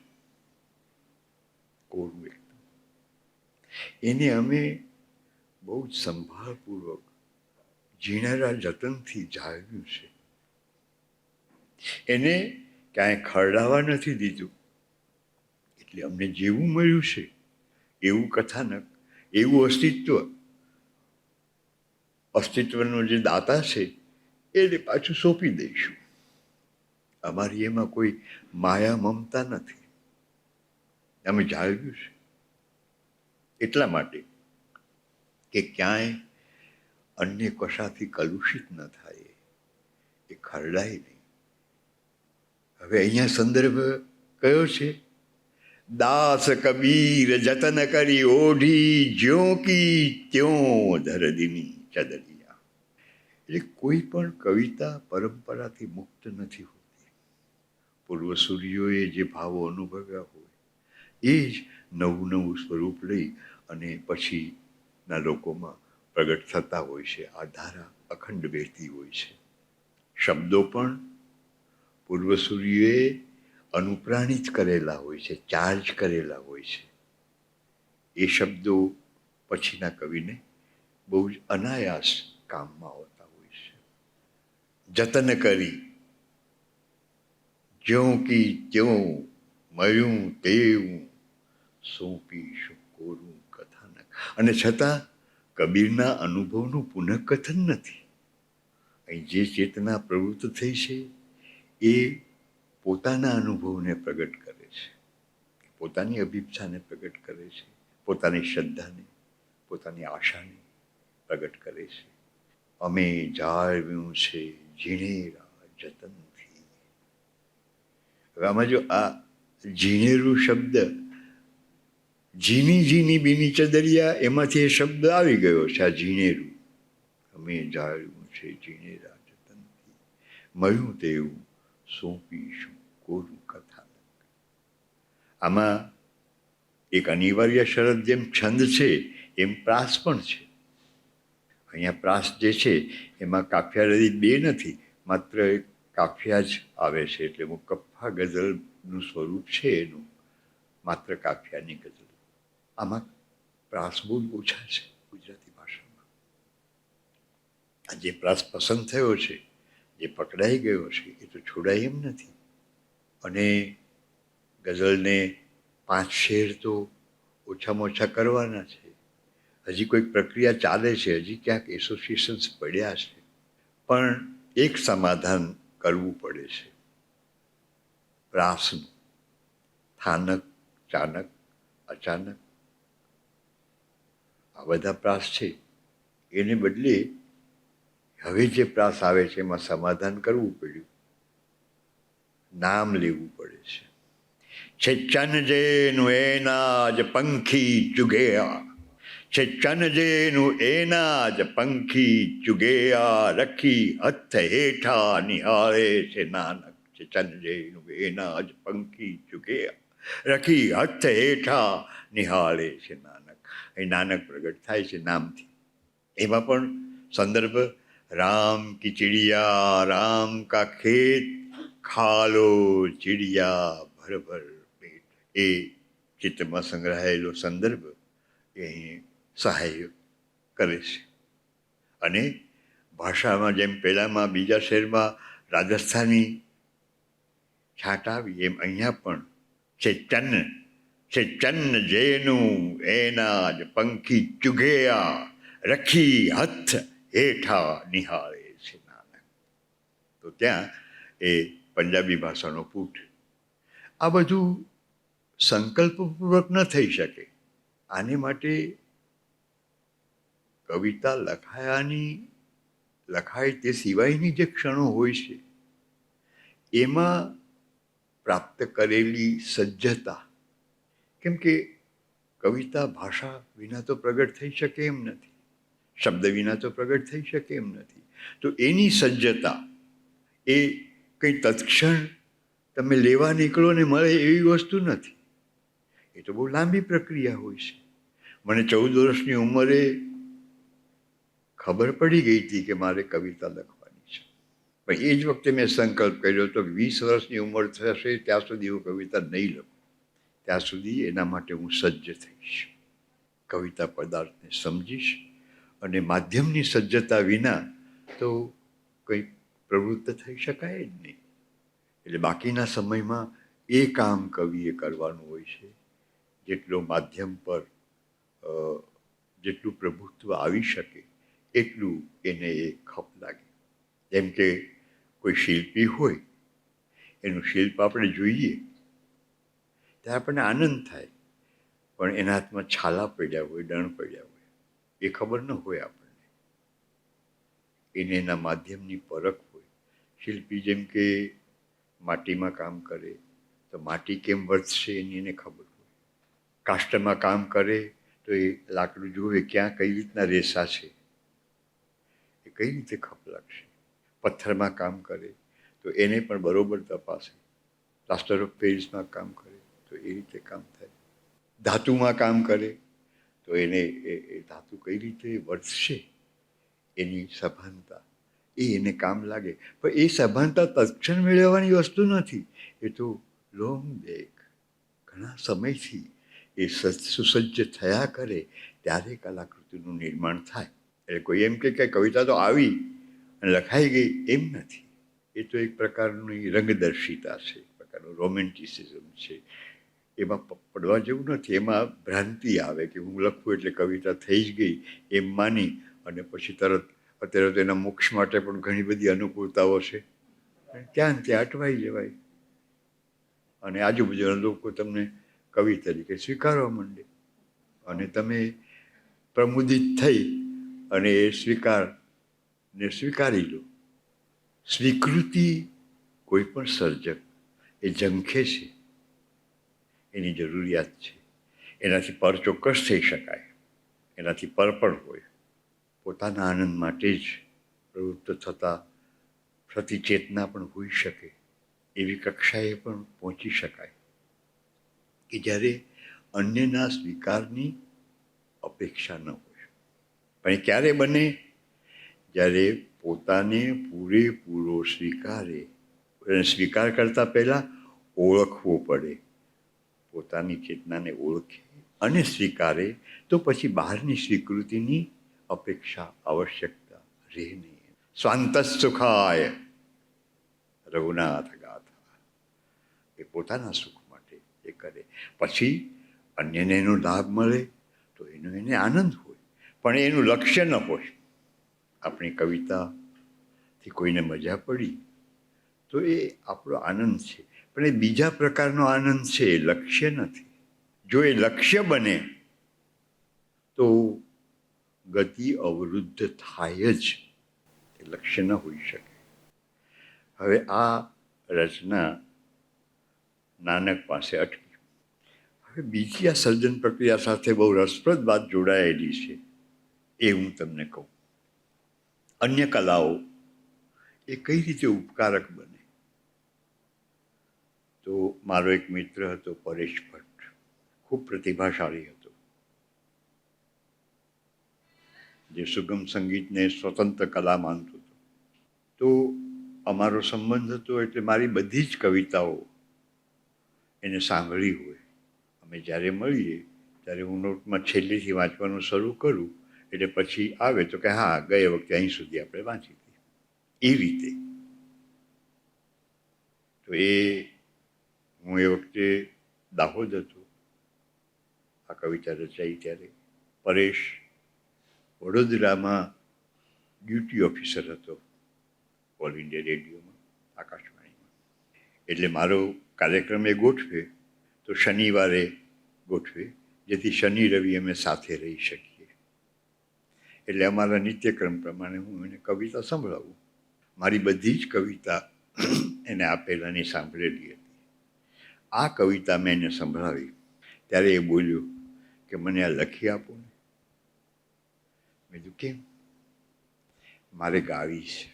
કોરું એકદમ, એને અમે બહુ જ સંભાળપૂર્વક ઝીણેરા જતનથી જાળવ્યું છે. એને ક્યાંય ખરડાવા નથી દીધું. એટલે અમને જેવું મળ્યું છે એવું કથાનક, એવું અસ્તિત્વનો જે દાતા છે એને પાછું સોંપી દઈશું. અમારી એમાં કોઈ માયા મમતા નથી. અમે જાળવ્યું છે એટલા માટે કે ક્યાંય અન્ય કશાથી કલુષિત ન થાય, એ ખરડાય નહીં. હવે અહીંયા સંદર્ભ કયો છે? દાસ કબીર જતન કરી ઓઢી, જ્યો કી ત્યો ધરદીની ચદરિયા. એટલે કોઈ પણ કવિતા પરંપરાથી મુક્ત નથી હોતી. પૂર્વસૂરીઓએ જે ભાવો અનુભવ્યા હોય એ જ નવું નવું સ્વરૂપ લઈ અને પછીના લોકોમાં પ્રગટ થતા હોય છે. આ ધારા અખંડ વહેતી હોય છે. શબ્દો પણ પૂર્વસૂરીઓએ અનુપ્રાણિત કરેલા હોય છે, ચાર્જ કરેલા હોય છે. એ શબ્દો પછીના કવિને બહુ જ અનાયાસ કામમાં આવતા હોય છે. જતન કરી, જ્યો કી ત્યો, મળ્યું તેવું સોંપીશું કોરું કથાનક. અને છતાં કબીરના અનુભવનું પુનઃકથન નથી. અહીં જે ચેતના પ્રવૃત્ત થઈ છે એ પોતાના અનુભવને પ્રગટ કરે છે, પોતાની અભિપ્સાને પ્રગટ કરે છે, પોતાની શ્રદ્ધાને, પોતાની આશાને પ્રગટ કરે છે. અમે જાળવ્યું છે ઝીણેરા જતનથી. હવે આમાં જો આ ઝીણેરું શબ્દ, ઝીણી ઝીણી બીની ચદરિયા, એમાંથી એ શબ્દ આવી ગયો છે. આ ઝીણેરું, અમે જાળવ્યું છે ઝીણેરા જતનથી, મળ્યું તેવું સોંપીશું કોરું કથાનક. આમાં એક અનિવાર્ય શરત, જેમ છંદ છે એમ પ્રાસ પણ છે. અહીંયા પ્રાસ જે છે એમાં કાફિયા રદી બે નથી, માત્ર એક કાફિયા જ આવે છે. એટલે મુકફ્ફા ગઝલનું સ્વરૂપ છે એનું, માત્ર કાફિયાની ગઝલ. આમાં પ્રાસ બહુ ઓછા છે ગુજરાતી ભાષામાં. આ જે પ્રાસ પસંદ થયો છે, જે પકડાઈ ગયો છે, એ તો છોડાય એમ નથી. અને ગઝલને 5 શેર તો ઓછામાં ઓછા કરવાના છે. હજી કોઈક પ્રક્રિયા ચાલે છે, હજી ક્યાંક એસોસિએશન્સ પડ્યા છે. પણ એક સમાધાન કરવું પડે છે પ્રાસનું. થાનક, ચાનક, અચાનક, આ બધા પ્રાસ છે. એને બદલે હવે જે પ્રાસ આવે છે એમાં સમાધાન કરવું પડ્યું, નામ લેવું પડે છે. છે ચન જેનું એના જ પંખી ચુગેયા, છે ચન જેનું એના જ પંખી ચુગેયા રખી હથ હેઠા નિહાળે છે નાનક. છે ચન જેનું એના જ પંખી ચુગેયા રખી હથ હેઠા નિહાળે છે નાનક. અહીં નાનક પ્રગટ થાય છે નામથી. એમાં પણ સંદર્ભ રામ કી ચિડિયા રામ કા ખેત ખાલો ચિડિયા ભર ભર પેટ. એ ચિત્તમાં સંગ્રહાયેલો સંદર્ભ એ અહીં સહાય કરે છે. અને ભાષામાં જેમ પહેલામાં બીજા શહેરમાં રાજસ્થાની છાટ આવી એમ અહીંયા પણ છે ચન્ન જેનું એના જ પંખી ચુગેયા રખી હથ હેઠા નિહાળે છે નાનક. તો ત્યાં એ પંજાબી ભાષાનો પૂઠ. આ બધું સંકલ્પપૂર્વક ન થઈ શકે. આને માટે કવિતા લખાય તે સિવાયની જે ક્ષણો હોય છે એમાં પ્રાપ્ત કરેલી સજ્જતા. કેમ કે કવિતા ભાષા વિના તો પ્રગટ થઈ શકે એમ નથી, શબ્દ વિના તો પ્રગટ થઈ શકે એમ નથી. તો એની સજ્જતા એ કંઈ તત્ક્ષણ તમે લેવા નીકળો ને મળે એવી વસ્તુ નથી. એ તો બહુ લાંબી પ્રક્રિયા હોય છે. મને 14 વર્ષની ઉંમરે ખબર પડી ગઈ હતી કે મારે કવિતા લખવાની છે, પણ એ જ વખતે મેં સંકલ્પ કર્યો હતો કે 20 વર્ષની ઉંમર થશે ત્યાં સુધી હું કવિતા નહીં લખું, ત્યાં સુધી એના માટે હું સજ્જ થઈશ, કવિતા પદાર્થને સમજીશ. અને માધ્યમની સજ્જતા વિના તો કંઈ પ્રવૃત્ત થઈ શકાય જ નહીં. એટલે બાકીના સમયમાં એ કામ કવિએ કરવાનું હોય છે જેટલો માધ્યમ પર જેટલું પ્રભુત્વ આવી શકે એટલું એને એ ખપ લાગે. જેમ કે કોઈ શિલ્પી હોય, એનું શિલ્પ આપણે જોઈએ ત્યારે આપણને આનંદ થાય, પણ એના હાથમાં છાલા પડ્યા હોય, દણ પડ્યા હોય, એ ખબર ન હોય આપણને. એને એના માધ્યમની પરખ હોય. શિલ્પી જેમ કે માટીમાં કામ કરે તો માટી કેમ વર્તશે એની એને ખબર હોય. કાષ્ટમાં કામ કરે તો એ લાકડું જોવે ક્યાં કઈ રીતના રેસા છે, એ કઈ રીતે ખપ લાગશે. પથ્થરમાં કામ કરે તો એને પણ બરોબર તપાસે. પ્લાસ્ટર ઓફ પેરિસમાં કામ કરે તો એ રીતે કામ થાય. ધાતુમાં કામ કરે તો એને એ ધાતુ કઈ રીતે વર્તશે એની સભાનતા એને કામ લાગે. પણ એ સભાનતા તત્ક્ષણ મેળવવાની વસ્તુ નથી. એ તો લોંગ બેક ઘણા સમયથી એ સુસજ્જ થયા કરે ત્યારે કલાકૃતિનું નિર્માણ થાય. એટલે કોઈ એમ કે કવિતા તો આવી અને લખાઈ ગઈ એમ નથી. એ તો એક પ્રકારની રંગદર્શિતા છે, એક પ્રકારનું રોમેન્ટિસિઝમ છે. એમાં પડવા જેવું નથી. એમાં ભ્રાંતિ આવે કે હું લખું એટલે કવિતા થઈ જ ગઈ એમ માની અને પછી અત્યારે તો એના મોક્ષ માટે પણ ઘણી બધી અનુકૂળતાઓ છે, ત્યાં અટવાઈ જવાય અને આજુબાજુના લોકો તમને કવિ તરીકે સ્વીકારવા માંડે અને તમે પ્રમુદિત થઈ અને એ સ્વીકારી લો. સ્વીકૃતિ કોઈ પણ સર્જક એ ઝંખે છે, એની જરૂરિયાત છે. એનાથી પર ચોક્કસ થઈ શકાય, એનાથી પર પણ હોય. પોતાના આનંદ માટે જ પ્રવૃત્ત થતા પ્રતિચેતના પણ હોઈ શકે એવી કક્ષાએ પણ પહોંચી શકાય કે જ્યારે અન્યના સ્વીકારની અપેક્ષા ન હોય. પણ એ ક્યારે બને? જ્યારે પોતાને પૂરેપૂરો સ્વીકારે. સ્વીકાર કરતા પહેલા ઓળખવો પડે. પોતાની ચેતનાને ઓળખે અને સ્વીકારે તો પછી બહારની સ્વીકૃતિની અપેક્ષા આવશ્યકતા રહે નહીં. સ્વાંત સુખાય રઘુનાથ ગાથા. એ પોતાના સુખ માટે એ કરે, પછી અન્યને એનો લાભ મળે તો એને આનંદ હોય, પણ એનું લક્ષ્ય ન હોય. આપણી કવિતાથી કોઈને મજા પડી તો એ આપણો આનંદ છે, પણ એ બીજા પ્રકારનો આનંદ છે, એ લક્ષ્ય નથી. જો એ લક્ષ્ય બને તો ગતિ અવરુદ્ધ થાય જ, એ લક્ષ્ય ન હોઈ શકે. હવે આ રચના નાનક પાસે અટકી. હવે બીજી આ સર્જન પ્રક્રિયા સાથે બહુ રસપ્રદ વાત જોડાયેલી છે, એ હું તમને કહું. અન્ય કલાઓ એ કઈ રીતે ઉપકારક બને. તો મારો એક મિત્ર હતો પરેશ ભટ્ટ, ખૂબ પ્રતિભાશાળી હતો, જે સુગમ સંગીતને સ્વતંત્ર કલા માનતો હતો. તો અમારો સંબંધ હતો એટલે મારી બધી જ કવિતાઓ એને સાંભળી હોય. અમે જ્યારે મળીએ ત્યારે હું નોટમાં છેલ્લેથી વાંચવાનું શરૂ કરું, એટલે પછી આવે તો કે હા, ગયા વખતે અહીં સુધી આપણે વાંચી હતી. એ રીતે તો હું એ વખતે દાહોદ હતો, આ કવિતા રચાઈ ત્યારે. પરેશ વડોદરામાં ડ્યુટી ઓફિસર હતો, ઓલ ઇન્ડિયા રેડિયોમાં, આકાશવાણીમાં. એટલે મારો કાર્યક્રમ એ ગોઠવે તો શનિવારે ગોઠવે, જેથી શનિ રવિ અમે સાથે રહી શકીએ. એટલે અમારા નિત્યક્રમ પ્રમાણે હું એને કવિતા સંભળાવું. મારી બધી જ કવિતા એને આપેલાની સાંભળેલી હતી. આ કવિતા મેં એને સંભળાવી ત્યારે એ બોલ્યો કે મને આ લખી આપો ને. મેં કીધું કેમ? મારે ગાવી છે.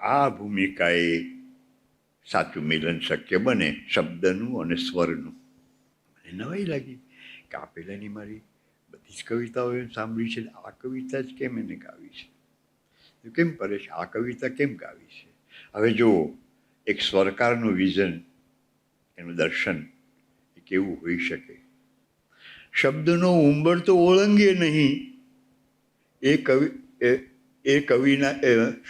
આ ભૂમિકાએ સાચું મિલન શક્ય બને શબ્દનું અને સ્વરનું. મને નવાઈ લાગી કે આ પહેલાંની મારી બધી જ કવિતાઓ એમ સાંભળી છે, આ કવિતા જ કેમ એને ગાવી છે. કેમ પરેશ, આ કવિતા કેમ ગાવી છે? હવે જો એક સ્વરકારનું વિઝન, એનું દર્શન એ કેવું હોઈ શકે. શબ્દનો ઉંબર તો ઓળંગે નહીં, એ કવિના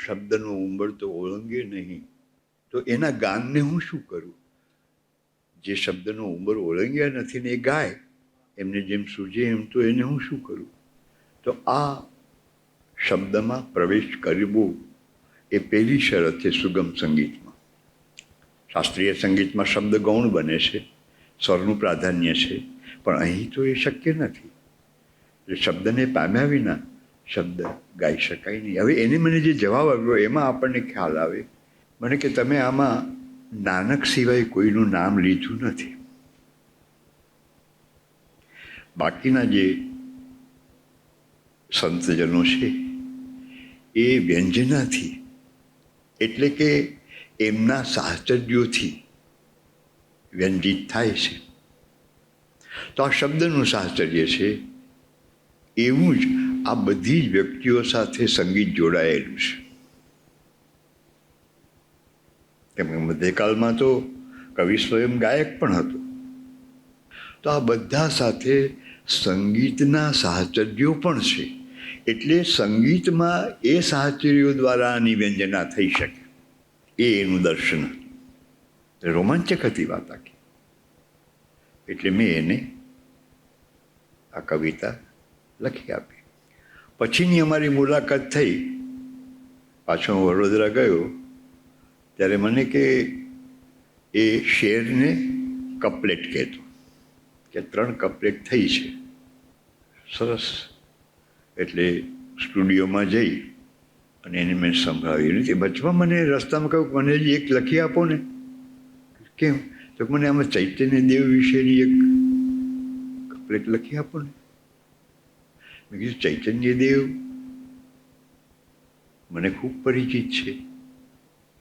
શબ્દનો ઉંબર તો ઓળંગે નહીં, તો એના ગાનને હું શું કરું? જે શબ્દનો ઉંબર ઓળંગ્યા નથી ને એ ગાય, એમને જેમ સૂજે એમ, તો એને હું શું કરું? તો આ શબ્દમાં પ્રવેશ કરવો એ પહેલી શરત છે સુગમ સંગીતમાં. શાસ્ત્રીય સંગીતમાં શબ્દ ગૌણ બને છે, સ્વરનું પ્રાધાન્ય છે, પણ અહીં તો એ શક્ય નથી. એટલે શબ્દને પામ્યા વિના શબ્દ ગાઈ શકાય નહીં. હવે એને મને જે જવાબ આપ્યો એમાં આપણને ખ્યાલ આવે મને કે તમે આમાં નાનક સિવાય કોઈનું નામ લીધું નથી. બાકીના જે સંતજનો છે એ વ્યંજનાથી, એટલે કે એમના સાહચર્યોથી વ્યંજિત થાય છે. તો આ શબ્દનું સાહચર્ય છે. એવું જ આ બધી જ વ્યક્તિઓ સાથે સંગીત જોડાયેલું છે. કેમ કે મધ્યકાળમાં તો કવિ સ્વયં ગાયક પણ હતો. તો આ બધા સાથે સંગીતના સાહચર્યો પણ છે. એટલે સંગીતમાં એ સાહચર્યો દ્વારા આની વ્યંજના થઈ શકે, એ એનું દર્શન હતું. રોમાંચક હતી વાત આખી. એટલે મેં એને આ કવિતા લખી આપી. પછીની અમારી મુલાકાત થઈ, પાછો હું વડોદરા ગયો ત્યારે મને કે એ શેરને કપલેટ કહેતો, કે 3 કપલેટ થઈ છે. સરસ. એટલે સ્ટુડિયોમાં જઈ અને એને મેં સંભળાવી નથી. વચમાં મને રસ્તામાં કહ્યું મને એક લખી આપો ને. કેમ? તો મને આમાં ચૈતન્ય દેવ વિશેની એક કપલેટ લખી આપો ને. મેં કીધું ચૈતન્ય દેવ મને ખૂબ પરિચિત છે.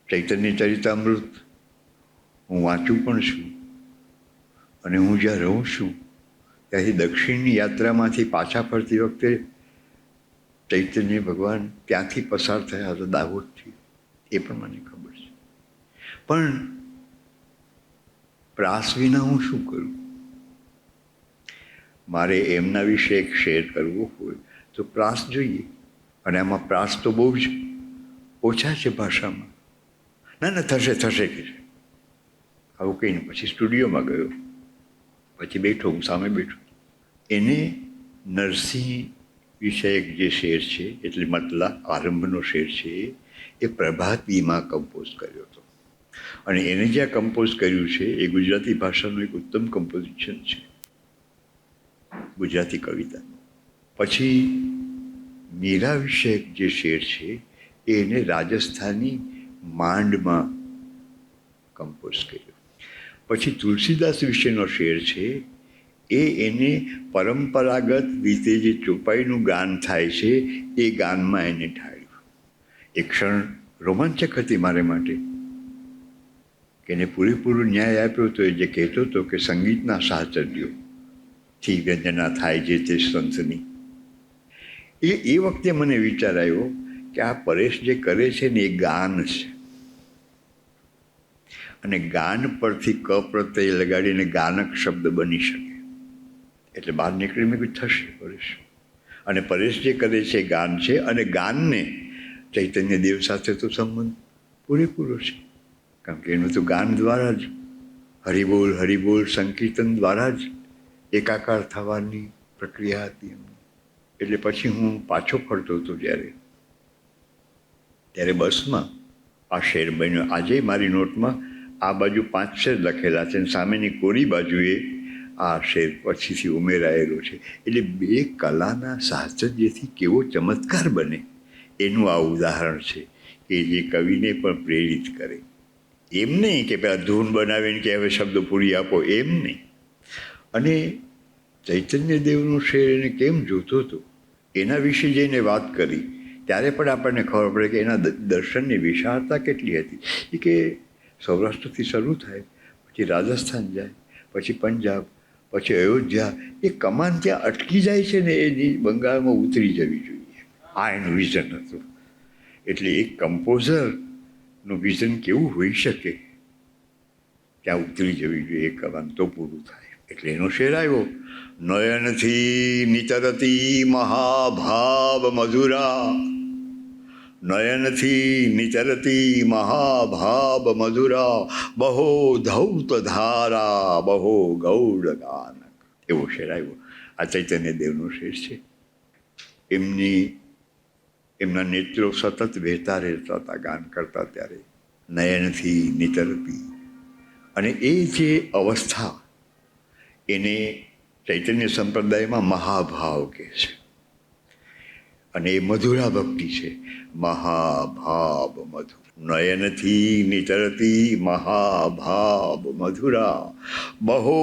ચૈતન્ય ચરિતામૃત હું વાંચું પણ છું, અને હું જ્યાં રહું છું ત્યાંથી દક્ષિણની યાત્રામાંથી પાછા ફરતી વખતે ચૈતન્ય ભગવાન ત્યાંથી પસાર થયા હતા, દાહોદથી. એ પણ મને ખબર છે. પણ પ્રાસ વિના હું શું કરું? મારે એમના વિશે એક શેર કરવો હોય તો પ્રાસ જોઈએ, અને આમાં પ્રાસ તો બહુ જ ઓછા છે ભાષામાં. ના થશે કે છે આવું કહીને પછી સ્ટુડિયોમાં ગયો. પછી બેઠો, હું સામે બેઠો. એને નરસિંહ વિષયક જે શેર છે, એટલે મતલા આરંભનો શેર છે, એ પ્રભાતીમાં કમ્પોઝ કર્યો હતો. અને એને જે કમ્પોઝ કર્યું છે એ ગુજરાતી ભાષાનું એક ઉત્તમ કમ્પોઝિશન છે, ગુજરાતી કવિતાનું. પછી મીરા વિષયક જે શેર છે એ એને રાજસ્થાની માંડમાં કમ્પોઝ કર્યો. પછી તુલસીદાસ વિશેનો શેર છે, એને પરંપરાગત રીતે જે ચોપાઈનું ગાન થાય છે એ ગાનમાં એને ઢાળ્યું. એક ક્ષણ રોમાંચક હતી મારે માટે કે એને પૂરેપૂરો ન્યાય આપ્યો તો એ જે કહેતો હતો કે સંગીતના સાહચર્યોથી વ્યંજના થાય જે તે સંતની. એ વખતે મને વિચાર આવ્યો કે આ પરેશ જે કરે છે ને એ ગાન છે, અને ગાન પરથી ક પ્રત્યય લગાડીને ગાનક શબ્દ બની શકે. એટલે બહાર નીકળી મેં કીધું થશે પરેશ. અને પરેશ જે કરે છે એ ગાન છે, અને ગાનને ચૈતન્ય દેવ સાથે તો સંબંધ પૂરેપૂરો છે, કારણ કે એનું તો ગાન દ્વારા જ હરિબોલ હરિબોલ સંકીર્તન દ્વારા જ એકાકાર થવાની પ્રક્રિયા હતી એમની. એટલે પછી હું પાછો ફરતો હતો ત્યારે બસમાં આ શેર બન્યો. આજે મારી નોટમાં આ બાજુ 5 શેર લખેલા છે અને સામેની કોરી બાજુએ આ શેર પછીથી ઉમેરાયેલો છે. એટલે બે કલાના સાહચર્યથી કેવો ચમત્કાર બને એનું આ ઉદાહરણ છે કે જે કવિને પણ પ્રેરિત કરે. એમ નહીં કે પેલા ધૂન બનાવીને કે હવે શબ્દ પૂરી આપો, એમ નહીં. અને ચૈતન્ય દેવનું શેર એને કેમ જોતો હતો એના વિશે જઈને વાત કરી ત્યારે પણ આપણને ખબર પડે કે એના દર્શનની વિશાળતા કેટલી હતી. એ કે સૌરાષ્ટ્રથી શરૂ થાય, પછી રાજસ્થાન જાય, પછી પંજાબ, પછી અયોધ્યા, એ કમાન ત્યાં અટકી જાય છે ને એ બંગાળમાં ઉતરી જવી જોઈએ. આ એનું વિઝન હતું. એટલે એક કમ્પોઝરનું વિઝન કેવું હોઈ શકે, ત્યાં ઉતરી જવી જોઈએ એ કમાન, તો પૂરું થાય. એટલે એનો શેર આવ્યો, નયનથી નિતરતી મહાભાવ મધુરા, નયનથી નિતરતી મહાભાવ મધુરા, બહો ધૌત ધારા બહો ગૌડ ગાનક. એવો શેર આવ્યો. આ ચૈતન્ય દેવનો શેર છે. એમના નેત્રો સતત વહેતા રહેતા હતા ગાન કરતા ત્યારે, નયનથી નિતરતી. અને એ જે અવસ્થા એને ચૈતન્ય સંપ્રદાયમાં મહાભાવ કહે છે, અને એ મધુરા ભક્તિ છે. મહાભાવ મધુર, નયનથી નિતરતી મહાભાવ મધુરા, બહુ,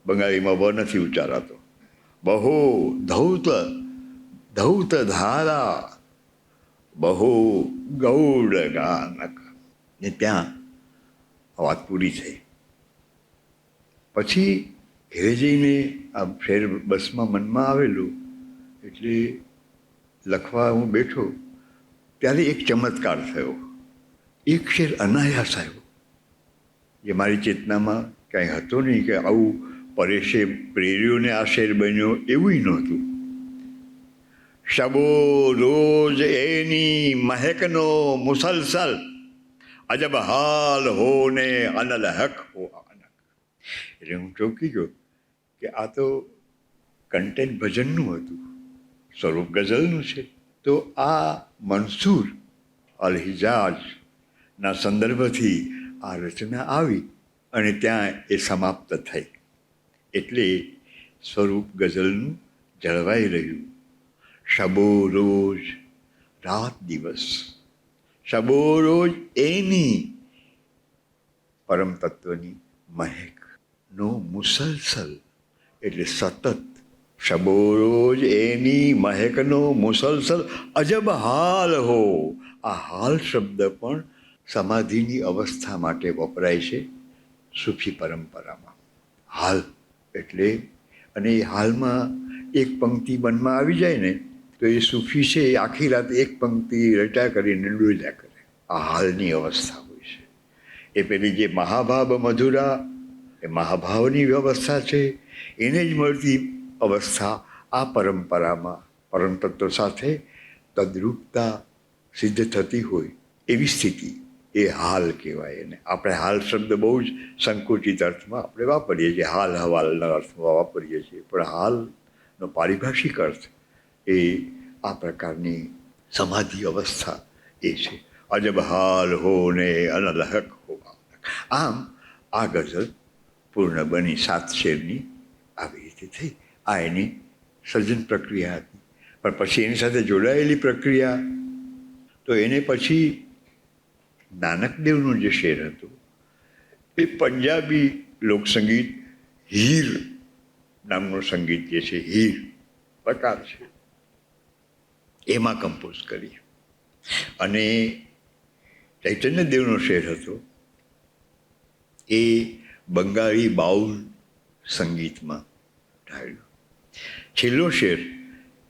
બંગાળીમાં વ નથી ઉચ્ચારાતો, બહુ ધૌત ધૌત ધારા બહુ ગૌડ ગાનક. ને ત્યાં વાત પૂરી થઈ. પછી ઘરે જઈને આ શેર બસમાં મનમાં આવેલું એટલે લખવા હું બેઠો ત્યારે એક ચમત્કાર થયો. એક શેર અનાયાસ આવ્યો, જે મારી ચેતનામાં કાંઈ હતો નહીં કે આવું પરેશે પ્રેર્યો ને આ શેર બન્યો, એવું નહોતું. શબો રોજ એની મહેકનો મુસલસલ, અજબ હાલ હો ને અનલ હક હો. એટલે હું ચોંકી ગયો કે આ તો કન્ટેન્ટ ભજનનું હતું, સ્વરૂપ ગઝલનું છે. તો આ મંસૂર અલ હિજાજના સંદર્ભથી આ રચના આવી અને ત્યાં એ સમાપ્ત થઈ. એટલે સ્વરૂપ ગઝલનું જળવાઈ રહ્યું. શબો રોજ, રાત દિવસ, શબો રોજ એની પરમ તત્વની મહેક નો મુસલસલ, એટલે સતત. શબો રોજ એની મહેકનો મુસલસલ, અજબ હાલ હો. આ હાલ શબ્દ પણ સમાધિની અવસ્થા માટે વપરાય છે સૂફી પરંપરામાં. હાલ એટલે, અને એ હાલમાં એક પંક્તિ મનમાં આવી જાય ને તો એ સૂફી છે એ આખી રાત એક પંક્તિ રટા કરીને ડોલ્યા કરે. આ હાલની અવસ્થા હોય છે. એ પેલી જે મહાભાવ મધુરા, એ મહાભાવની વ્યવસ્થા છે, એને જ મળતી અવસ્થા આ પરંપરામાં પરમતત્વ સાથે તદ્રૂપતા સિદ્ધ થતી હોય એવી સ્થિતિ એ હાલ કહેવાય. એને આપણે હાલ શબ્દ બહુ જ સંકુચિત અર્થમાં આપણે વાપરીએ છીએ, હાલ હવાલના અર્થમાં વાપરીએ છીએ, પણ હાલનો પારિભાષિક અર્થ એ આ પ્રકારની સમાધિ અવસ્થા એ છે. અજબ હાલ હો ને અનલહક હો. આમ આ ગઝલ પૂર્ણ બની 7 શેરની આવી રીતે થઈ. આ એની સર્જન પ્રક્રિયા હતી. પણ પછી એની સાથે જોડાયેલી પ્રક્રિયા તો એને પછી નાનકદેવનું જે શેર હતું એ પંજાબી લોકસંગીત હીર નામનું સંગીત જે છે, હીર પ્રકાર છે, એમાં કમ્પોઝ કરી. અને ચૈતન્ય દેવનો શેર હતો એ બંગાળી બાઉલ સંગીતમાં ઢાળ્યો. છેલ્લો શેર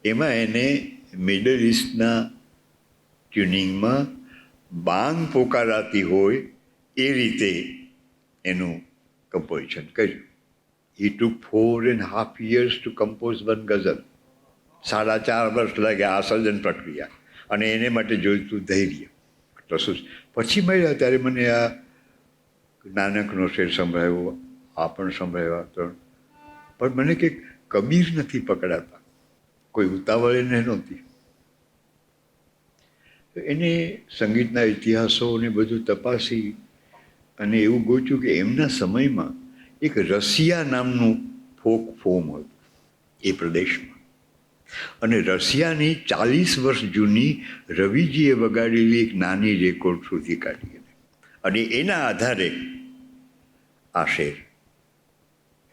એમાં એને મિડલ ઇસ્ટના ટ્યુનિંગમાં બાંગ પોકારાતી હોય એ રીતે એનું કમ્પોઝિશન કર્યું. He took 4.5 years to compose one ghazal. 4.5 વર્ષ લાગ્યા આ સર્જન પ્રક્રિયા, અને એને માટે જોઈતું ધૈર્ય. તો શું પછી મળ્યા ત્યારે મને આ નાનકનો શેર સંભળાયો, આ પણ સંભળાયો, તો પણ મને કે કબીર નથી પકડાતા, કોઈ ઉતાવળ એને નહોતી. તો એને સંગીતના ઇતિહાસોને બધું તપાસી અને એવું ગોચ્યું કે એમના સમયમાં એક રસિયા નામનું ફોક ફોર્મ હતું એ પ્રદેશમાં, અને રસિયાની 40 વર્ષ જૂની રવિજીએ વગાડેલી એક નાની રેકોર્ડ શોધી કાઢી, અને એના આધારે આ શેર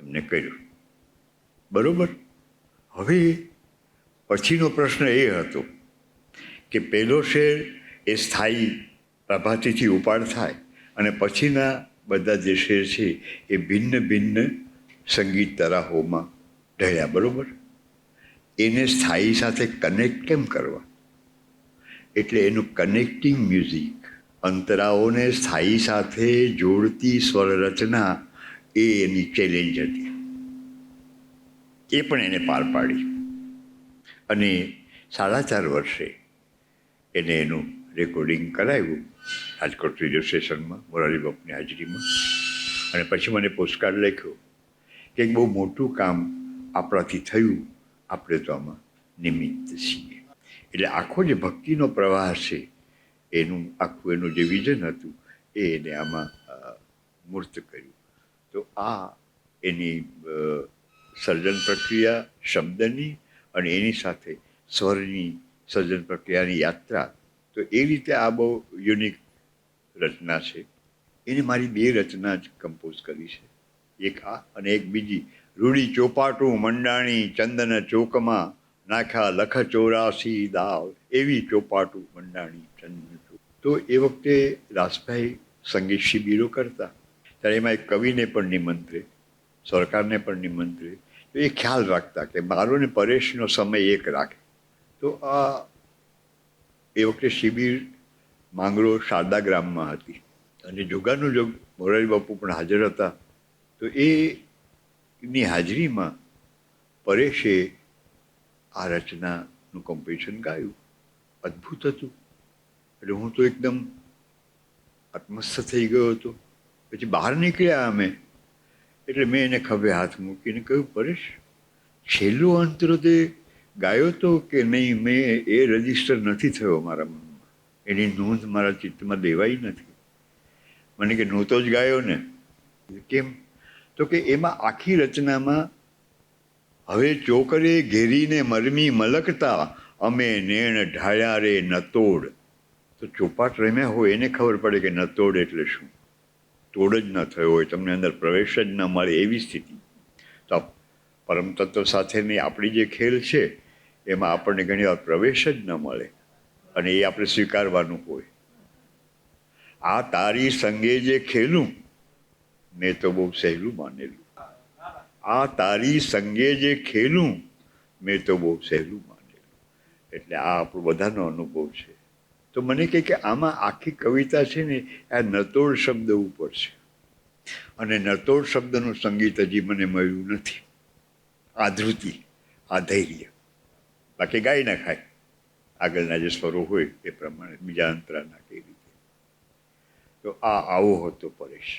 એમને કર્યો. બરોબર. હવે પછીનો પ્રશ્ન એ હતો કે પહેલો શેર એ સ્થાયી પ્રભાતિથી ઉપાડ થાય, અને પછીના બધા જે શેર છે એ ભિન્ન ભિન્ન સંગીત તરાહોમાં ઢળ્યા. બરોબર. એને સ્થાયી સાથે કનેક્ટ કેમ કરવા? એટલે એનું કનેક્ટિંગ મ્યુઝિક, અંતરાઓને સ્થાયી સાથે જોડતી સ્વર રચના, એ એની ચેલેન્જ હતી. એ પણ એને પાર પાડી, અને 4.5 વર્ષે એને એનું રેકોર્ડિંગ કરાવ્યું રાજકોટ રેડિયો સ્ટેશનમાં મોરારી બાપુની હાજરીમાં. અને પછી મને પોસ્ટકાર્ડ લખ્યો કે એક બહુ મોટું કામ આપણાથી થયું, આપણે તો આમાં નિમિત્ત છીએ. એટલે આખો જે ભક્તિનો પ્રવાહ છે એનું આખું એનું જે વિઝન હતું એ એને આમાં મૂર્ત કર્યું. તો આ એની સર્જન પ્રક્રિયા શબ્દની અને એની સાથે સ્વરની સર્જન પ્રક્રિયાની યાત્રા. તો એ રીતે આ બહુ યુનિક રચના છે. એને મારી 2 રચના જ કમ્પોઝ કરી છે, એક આ અને એક બીજી, રૂડી ચોપાટું મંડાણી ચંદન ચોકમાં નાખ્યા લખ 84 દાવ, એવી ચોપાટું મંડાણી ચંદન ચોક. તો એ વખતે દાસભાઈ સંગીત શિબિરો કરતા, ત્યારે એમાં એક કવિને પણ નિમંત્રે, સરકારને પણ નિમંત્રે. તો એ ખ્યાલ રાખતા કે મારો ને પરેશનો સમય એક રાખે. તો આ એ વખતે શિબિર માંગરો શારદા ગ્રામમાં હતી, અને જોગાનું જોગ મોરારી બાપુ પણ હાજર હતા. તો એની હાજરીમાં પરેશે આ રચનાનું કમ્પોઝિશન ગાયું. અદ્ભુત હતું. એટલે હું તો એકદમ આત્મસ્થ થઈ ગયો હતો. પછી બહાર નીકળ્યા અમે, એટલે મેં એને ખભે હાથ મૂકીને કહ્યું, પરેશ, છેલ્લો અંતરો તે ગાયો તો કે નહીં? મેં એ રજીસ્ટર નથી થયો મારા મનમાં, એની નોંધ મારા ચિત્તમાં દેવાઈ નથી. મને કે નહોતો જ ગાયો ને? કેમ? તો કે એમાં આખી રચનામાં હવે ચોકરે ઘેરીને મરમી મલકતા અમે નેણ ઢાળ્યા રે નતોડ. તો ચોપાટ રમ્યા હોય એને ખબર પડે કે નતોડ એટલે શું. તોડ જ ન થયો હોય, તમને અંદર પ્રવેશ જ ન મળે એવી સ્થિતિ. તો પરમ તત્વ સાથેની આપણી જે ખેલ છે એમાં આપણને ઘણી વાર પ્રવેશ જ ન મળે, અને એ આપણે સ્વીકારવાનું હોય. આ તારી સંગે જે ખેલું મેં તો બહુ સહેલું માનેલું. આ તારી સંગે જે ખેલું મેં તો બહુ સહેલું માનેલું. એટલે આ આપણો બધાનો અનુભવ છે. તો મને કહે કે આમાં આખી કવિતા છે ને આ નતોડ શબ્દ ઉપર છે, અને નતોડ શબ્દનું સંગીત હજી મને મળ્યું નથી. આ ધૃતિ, આ ધૈર્ય, બાકી ગાઈ નાખાય આગળના જે સ્વરો હોય એ પ્રમાણે, બીજા અંતરાના કઈ રીતે. તો આ આવો હતો પરેશ.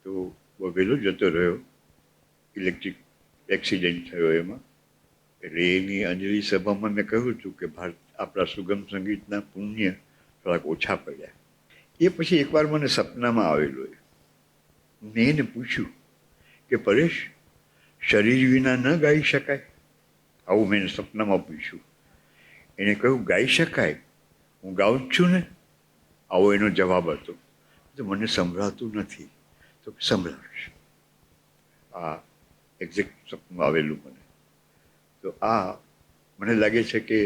તો બહુ વહેલો જતો રહ્યો, ઇલેક્ટ્રિક એક્સિડન્ટ થયો એમાં. એટલે એની અંજલિ સભામાં મેં કહ્યું હતું કે ભારત આપણા સુગમ સંગીતના પુણ્ય થોડાક ઓછા પડ્યા. એ પછી એકવાર મને સપનામાં આવેલો, મેં એને પૂછ્યું કે પરેશ, શરીર વિના ન ગાઈ શકાય? આવું મેં સપનામાં પૂછ્યું. એને કહ્યું ગાઈ શકાય, હું ગાઉં જ છું ને. આવો એનો જવાબ હતો. તો મને સંભળાતું નથી. તો સમ્રાટ. આ એક્ઝેક્ટ સપનું આવેલું મને. તો આ મને લાગે છે કે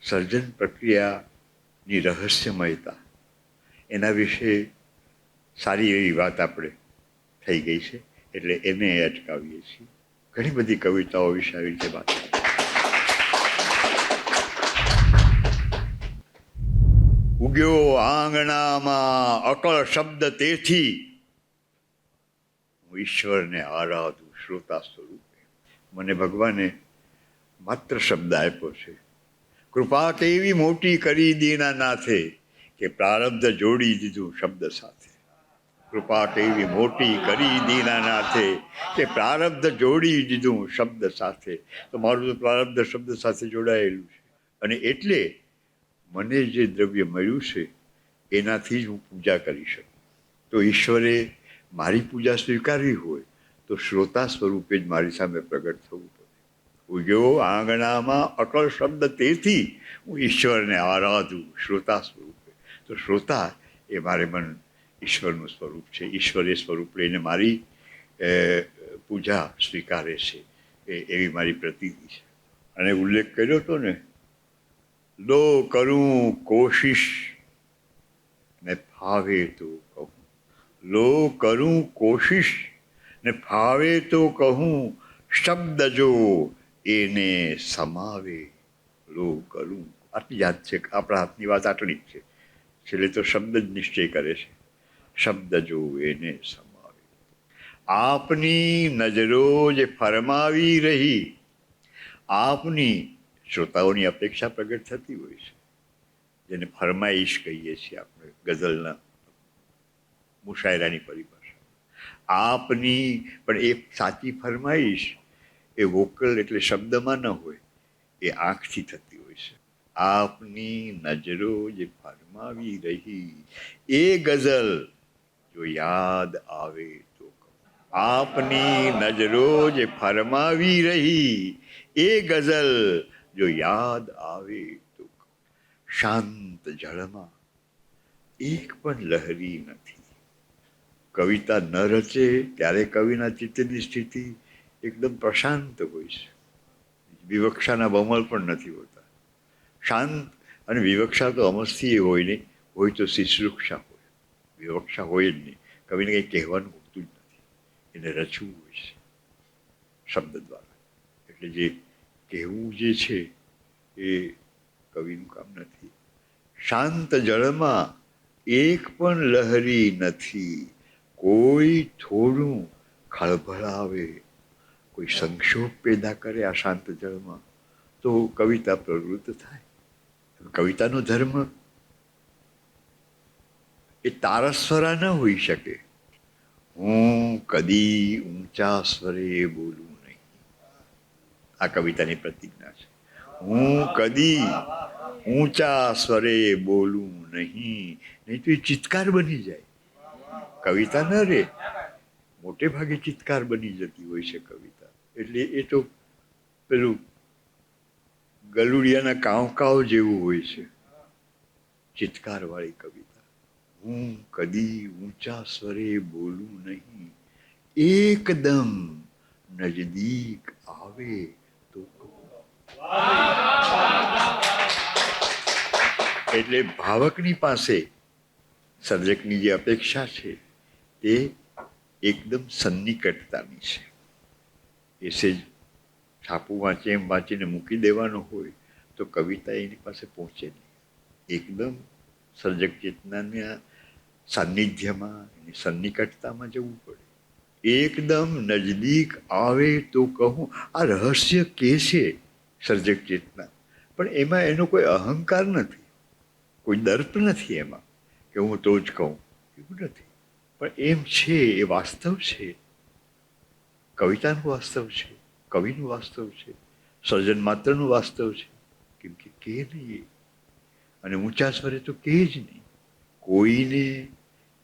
સર્જન પ્રક્રિયાની રહસ્યમયતા એના વિશે સારી એવી વાત આપણે થઈ ગઈ છે, એટલે એને અટકાવીએ છીએ. ઘણી બધી કવિતાઓ વિશે આવી રીતે વાત કરી. ઉગ્યો આંગણામાં અકળ શબ્દ તેથી હું ઈશ્વરને આરાધું શ્રોતા સ્વરૂપે. મને ભગવાને માત્ર શબ્દ આપ્યો છે. કૃપા કેવી મોટી કરી દીના નાથે કે પ્રારબ્ધ જોડી દીધું શબ્દ સાથે. કૃપા કેવી મોટી કરી દીના નાથે કે પ્રારબ્ધ જોડી દીધું શબ્દ સાથે. તો મારું તો પ્રારબ્ધ શબ્દ સાથે જોડાયેલું છે, અને એટલે મને જે દ્રવ્ય મળ્યું છે એનાથી જ હું પૂજા કરી શકું. તો ઈશ્વરે મારી પૂજા સ્વીકારવી હોય તો શ્રોતા સ્વરૂપે જ મારી સામે પ્રગટ થવું પડે. ઉગ્યો આંગણામાં અકળ શબ્દ તેથી હું ઈશ્વરને આરાધું શ્રોતા સ્વરૂપે. તો શ્રોતા એ મારે મન ઈશ્વરનું સ્વરૂપ છે. ઈશ્વર એ સ્વરૂપ લઈને મારી પૂજા સ્વીકારે છે, એવી મારી પ્રતીતિ છે. અને ઉલ્લેખ કર્યો હતો ને, લો કરું કોશિશ ને ફાવે તો કહું. લો કરું કોશિશ ને ફાવે તો કહું, શબ્દ જો એને સમાવે. લો કરું, આટલી યાદ છે. આપણા હાથની વાત આટલી જ છે. છેલ્લે તો શબ્દ જ નિશ્ચય કરે છે. શબ્દ જો એને સમાવે. આપની નજરો જે ફરમાવી રહી, આપની શ્રોતાઓની અપેક્ષા પ્રગટ થતી હોય છે, જેને ફરમાઈશ કહીએ છીએ આપણે ગઝલના મુશાયરાની પરિભાષા. આપની પણ એ સાચી ફરમાઈશ એ વોકલ એટલે શબ્દમાં ન હોય, એ આંખથી થતી હોય છે. આપની નજરો જે ફરમાવી રહી એ ગઝલ જો યાદ આવે તો કહું. આપની નજરો જે ફરમાવી રહી એ ગઝલ જો યાદ આવે તો કહું. શાંત જળમાં એક પણ લહેરી નથી. કવિતા ન રચે ત્યારે કવિના ચિત્તની સ્થિતિ એકદમ પ્રશાંત હોય છે. વિવક્ષાના બમલ પણ નથી હોતા. શાંત અને વિવક્ષા તો અમસ્થી હોય નહીં, હોય તો શિશ્રુક્ષા હોય. વિવક્ષા હોય જ નહીં. કવિને કંઈ કહેવાનું હોતું જ નથી, એને રચવું હોય છે શબ્દ દ્વારા. એટલે જે કહેવું જે છે એ કવિનું કામ નથી. શાંત જળમાં એક પણ લહેરી નથી. કોઈ થોડું ખળભળાવે, કોઈ સંક્ષોભ પેદા કરે આ શાંત જળમાં, તો કવિતા પ્રવૃત્ત થાય. કવિતાનો ધર્મ એ તારસ્વરા ન હોઈ શકે. હું કદી ઊંચા સ્વરે બોલું નહીં, આ કવિતાની પ્રતિજ્ઞા છે. હું કદી ઊંચા સ્વરે બોલું નહીં, નહીં તો એ ચિત્કાર બની જાય. કવિતા ન રે, મોટે ભાગે ચિત્કાર બની જતી હોય છે કવિતા. એટલે એ તો પેલું ગલુડિયાના કાંવકાવ જેવું હોય છે, ચિત્કારવાળી કવિતા. હું કદી ઊંચા સ્વરે બોલું નહીં, એકદમ નજદીક આવે તો કહું. એટલે ભાવકની પાસે સર્જકની જે અપેક્ષા છે તે એકદમ સન્નિકટતાની છે. એ સેજ છાપું વાંચે એમ વાંચીને મૂકી દેવાનો હોય તો કવિતા એની પાસે પહોંચે નહીં. એકદમ સર્જક ચેતનાના સાનિધ્યમાં, એની સન્નિકટતામાં જવું પડે. એકદમ નજદીક આવે તો કહું. આ રહસ્ય કે છે સર્જક ચેતના, પણ એમાં એનો કોઈ અહંકાર નથી, કોઈ દર્પ નથી એમાં કે હું તો જ કહું, એવું નથી. પણ એમ છે, એ વાસ્તવ છે. કવિતાનું વાસ્તવ છે, કવિનું વાસ્તવ છે, સર્જન માત્રનું વાસ્તવ છે. કેમ કે નહીં, અને ઊંચા સ્વરે તો કે જ નહીં. કોઈને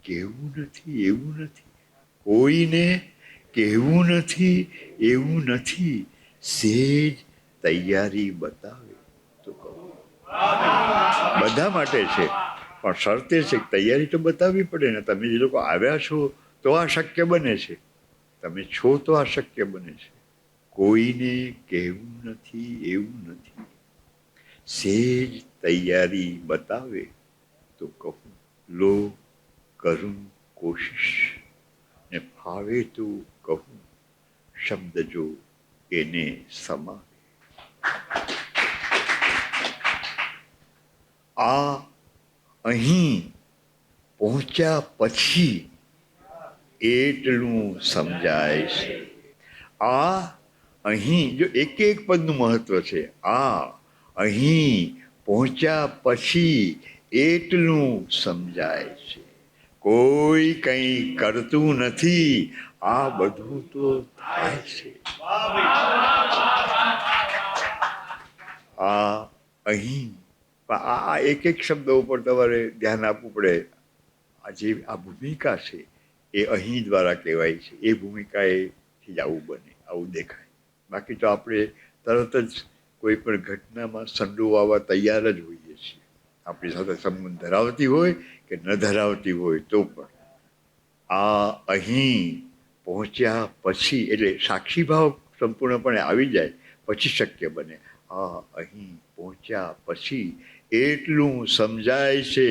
કહેવું નથી એવું નથી, કોઈને કહેવું નથી એવું નથી, સેજ તૈયારી બતાવે તો કહું. બધા માટે છે, પણ શરત એ છે કે તૈયારી તો બતાવવી પડે ને. તમે જે લોકો આવ્યા છો તો આ શક્ય બને છે. તમે છો તો આ શક્ય બને છે. કોઈને કહેવું નથી એવું નથી. સેજ તૈયારી બતાવે તો કહું, લો કરું કોશિશ, ને ફાવે તો કહું, શબ્દ જો એને સમાવે. આ અહીં પહોંચ્યા પછી એટલું સમજાય છે. આ અહીં જો એક એક પદનું મહત્વ છે. આ અહીં પહોંચ્યા પછી એટલું સમજાય છે. કોઈ કંઈ કરતું નથી, આ બધું તો થાય છે. આ અહીં આ એક એક શબ્દ ઉપર તમારે ધ્યાન આપવું પડે. આ જે આ ભૂમિકા છે એ અહીં દ્વારા કહેવાય છે. એ ભૂમિકાએથી જ આવું બને, આવું દેખાય. બાકી તો આપણે તરત જ કોઈ પણ ઘટનામાં સંડોવાવા તૈયાર જ હોઈએ છીએ. આપણી સાથે સંબંધ ધરાવતી હોય કે ન ધરાવતી હોય તો પણ. આ અહીં પહોંચ્યા પછી એટલે સાક્ષી ભાવ સંપૂર્ણપણે આવી જાય પછી શક્ય બને. આ અહીં પહોંચ્યા પછી એટલું સમજાય છે,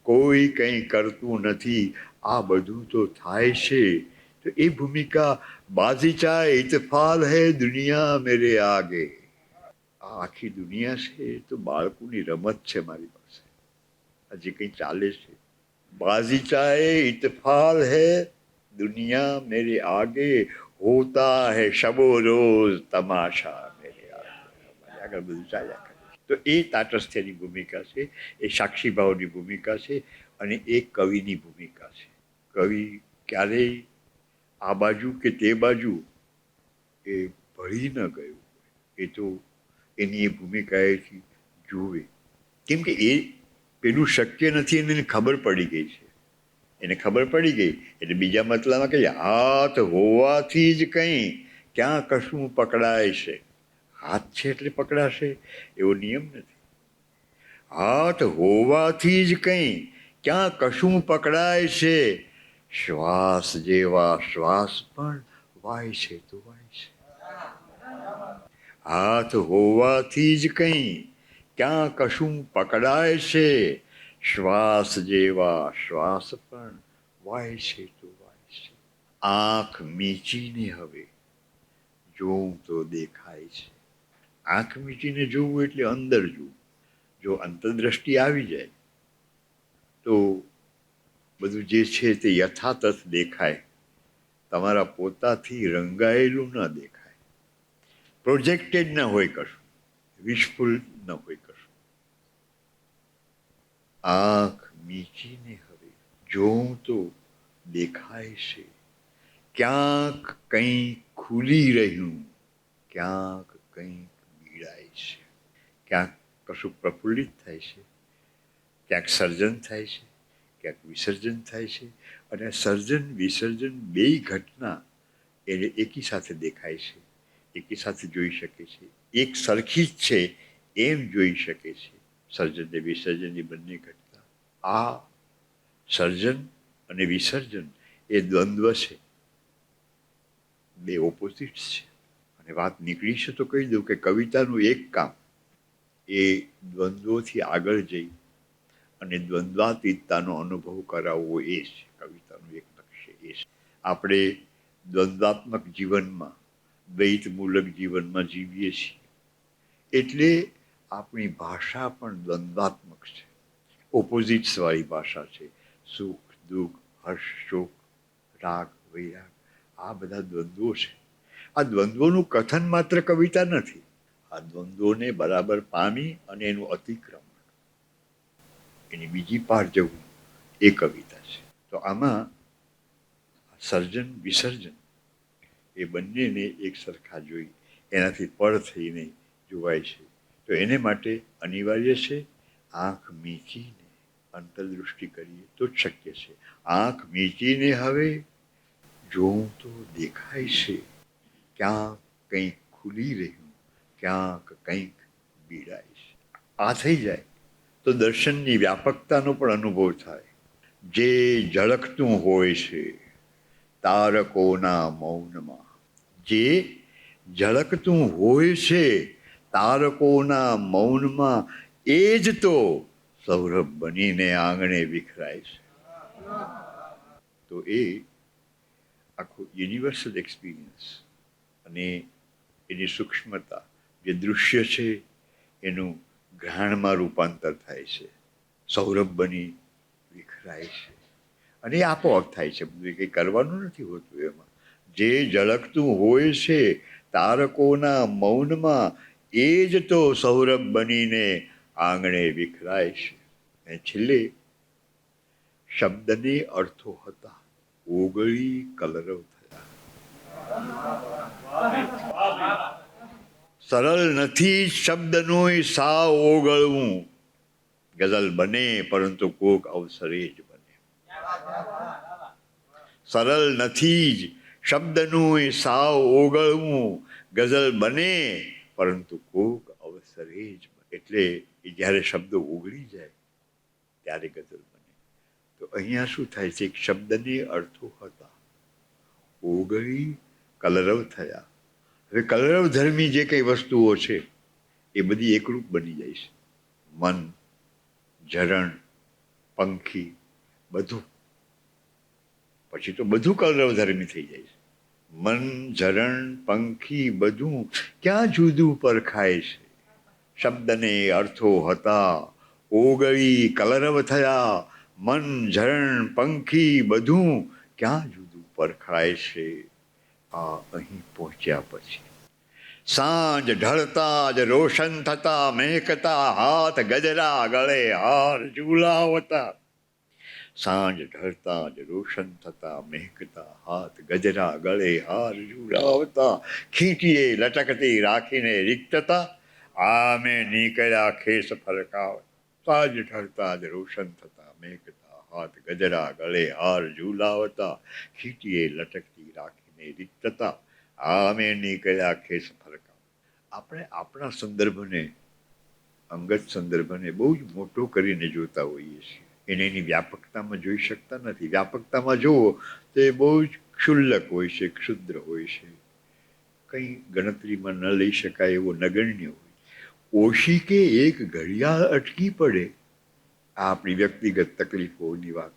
કોઈ કંઈ કરતું નથી, આ બધું તો થાય છે. તો એ ભૂમિકા બાજી ચાહે ઇતફાલ હૈ દુનિયા મેરે આગે. આ આખી દુનિયા છે તો બાળકોની રમત છે મારી પાસે. હજી કંઈ ચાલે છે. बाजी चाहे इतफाल है दुनिया मेरे आगे, होता है शबो रोज તમાશા મેરે આગે. આગળ બધું ચાલ્યા કરે. તો એ તાટસ્થ્યની ભૂમિકા છે, એ સાક્ષી ભાવની ભૂમિકા છે, અને એ કવિની ભૂમિકા છે. કવિ ક્યારેય આ બાજુ કે તે બાજુ એ ભળી ન ગયું. એ તો એની એ ભૂમિકાએથી જુએ. કેમ કે એ પેલું શક્ય નથી એને ખબર પડી ગઈ છે. એને ખબર પડી ગઈ એટલે બીજા મતલબમાં કહીએ હાથ હોવાથી જ કંઈ ક્યાં કશું પકડાય છે. હાથ છે એટલે પકડાશે એવો નિયમ નથી. હાથ હોવાથી જ કંઈ ક્યાં કશું પકડાય છે. શ્વાસ જેવા શ્વાસ પણ વાય છે તો વાય છે. હાથ હોવાથી જ કંઈ ક્યાં કશું પકડાય છે. શ્વાસ જેવા શ્વાસ પણ વાય છે તો વાય છે. આંખ મીચીને હવે જોઉં તો દેખાય છે. આંખ મીચીને જોવું એટલે અંદર જોવું. જો અંતરદ્રષ્ટિ આવી જાય તો બધું જે છે તે યથાતથ દેખાય. તમારા પોતાથી રંગાયેલું ન દેખાય. પ્રોજેક્ટેડ ન હોય કશું, વિશફુલ ન હોય કશું. આંખ મીચીને હવે જોઉં તો દેખાય છે. ક્યાંક કંઈક ખુલી રહ્યું, ક્યાંક કંઈક બીડાય છે. ક્યાંક કશું પ્રફુલ્લિત થાય છે, ક્યાંક સર્જન થાય છે, ક્યાંક વિસર્જન થાય છે. અને સર્જન વિસર્જન બેય ઘટના એને એકી સાથે દેખાય છે, એકી સાથે જોઈ શકે છે. એક સરખી જ છે એમ જોઈ શકે છે. સર્જન ને વિસર્જનની બંને ઘટના. આ સર્જન અને વિસર્જન એ દ્વંદ્વ છે, બે ઓપોઝિટ્સ છે. અને વાત નીકળી છે તો કહી દઉં કે કવિતાનું એક કામ એ દ્વંદ્વોથી આગળ જઈ અને દ્વંદ્વાતીતતાનો અનુભવ કરાવવો એ છે. કવિતાનું એક લક્ષ્ય એ છે. આપણે દ્વંદ્વાત્મક જીવનમાં, દ્વૈતમૂલક જીવનમાં જીવીએ છીએ એટલે આપણી ભાષા પણ દ્વંદ્વાત્મક છે. ઓપોઝિટ્સ વાળી ભાષા છે. સુખ દુઃખ, હર્ષ શોક, રાગ વૈરાગ, આ બધા દ્વંદ્વો છે. આ દ્વંદ્વોનું કથન માત્ર કવિતા નથી. આ દ્વંદ્વોને બરાબર પામી અને એનું અતિક્રમણ, એની બીજી પાર જવું એ કવિતા છે. તો આમાં સર્જન વિસર્જન એ બંનેને એક સરખા જોઈ એનાથી પર થઈને જોવાય છે. તો એને માટે અનિવાર્ય છે આંખ મીચીને અંતરદૃષ્ટિ કરીએ તો જ શક્ય છે. આંખ મીચીને હવે જોઉં તો દેખાય છે. ક્યાંક કંઈક ખુલી રહ્યું, ક્યાંક કંઈક બીડાય છે. આ થઈ જાય તો દર્શનની વ્યાપકતાનો પણ અનુભવ થાય. જે ઝળકતું હોય છે, તારકોના મૌનમાં. જે ઝળકતું હોય છે તારકોના મૌનમાં, એ જ તો સૌરભ બનીને આંગણે વિખરાય છે. તો એ આખું યુનિવર્સલ એક્સપિરિયન્સ અને એની સૂક્ષ્મતા, જે દૃશ્ય છે એનું ગ્રહણમાં રૂપાંતર થાય છે, સૌરભ બની વિખરાય છે. અને એ આપોઆપ થાય છે, બધું કંઈ કરવાનું નથી હોતું એમાં. જે ઝળકતું હોય છે તારકોના મૌનમાં, એ જ તો સૌરભ બનીને આંગણે વિખરાય છે. અને છેલ્લે શબ્દને અર્થો હતા, ઓગળી કલરવ થયા. સરળ નથી શબ્દનું સાવ ઓગળવું, ગઝલ બને પરંતુ કોક અવસરે જ બને. સરળ નથી જ શબ્દનું સાવ ઓગળવું, ગઝલ બને પરંતુ કોક અવસરે જ બને. એટલે એ જ્યારે શબ્દ ઓગળી જાય ત્યારે ગઝલ બને. તો અહીંયા શું થાય છે? એક શબ્દને અર્થો હતા, ઓગળી કલરવ થયા. હવે કલરવ ધર્મી જે કંઈ વસ્તુઓ છે એ બધી એકરૂપ બની જાય છે. મન, ઝરણ, પંખી, બધું. પછી તો બધું કલરવ ધર્મી થઈ જાય છે. મન, ઝરણ, પંખી બધું ક્યાં જુદું પરખાય છે? શબ્દને અર્થો હતા, ઓગળી કલરવ થયા. મન, ઝરણ, પંખી બધું ક્યાં જુદું પરખાય છે? આ અહીં પહોંચ્યા પછી સાંજ ઢળતા જ રોશન થતા, મહેકતા હાથ ગજરા, ગળે હાર ઝુલાવતા. સાંજ ઢળતા જ રોશન થતા, મહેકતા હાથ ગજરા, ગળે હાર ઝુલાવતા. ખીંટીએ લટકતી રાખીને રિક્તતા, આમે નીકળ્યા ખેસ ફરકાવ. સાંજ ઢળતા જ રોશન થતા, મહેકતા હાથ ગજરા, ગળે હાર ઝુલાવતા. ખીંટીએ લટકતી રાખીને રિક્તતા, આમે નીકળ્યા ખેસ ફરકાવ. આપણે આપણા સંદર્ભને, અંગત સંદર્ભને બહુ જ મોટો કરીને જોતા હોઈએ છીએ. એને એની વ્યાપકતામાં જોઈ શકતા નથી. વ્યાપકતામાં જુઓ તો એ બહુ જ ક્ષુલ્લક હોય છે, ક્ષુદ્ર હોય છે, કંઈ ગણતરીમાં ન લઈ શકાય એવો નગણ્ય હોય. ઓશિકે એક ઘડિયાળ અટકી પડે, આ આપણી વ્યક્તિગત તકલીફોની વાત.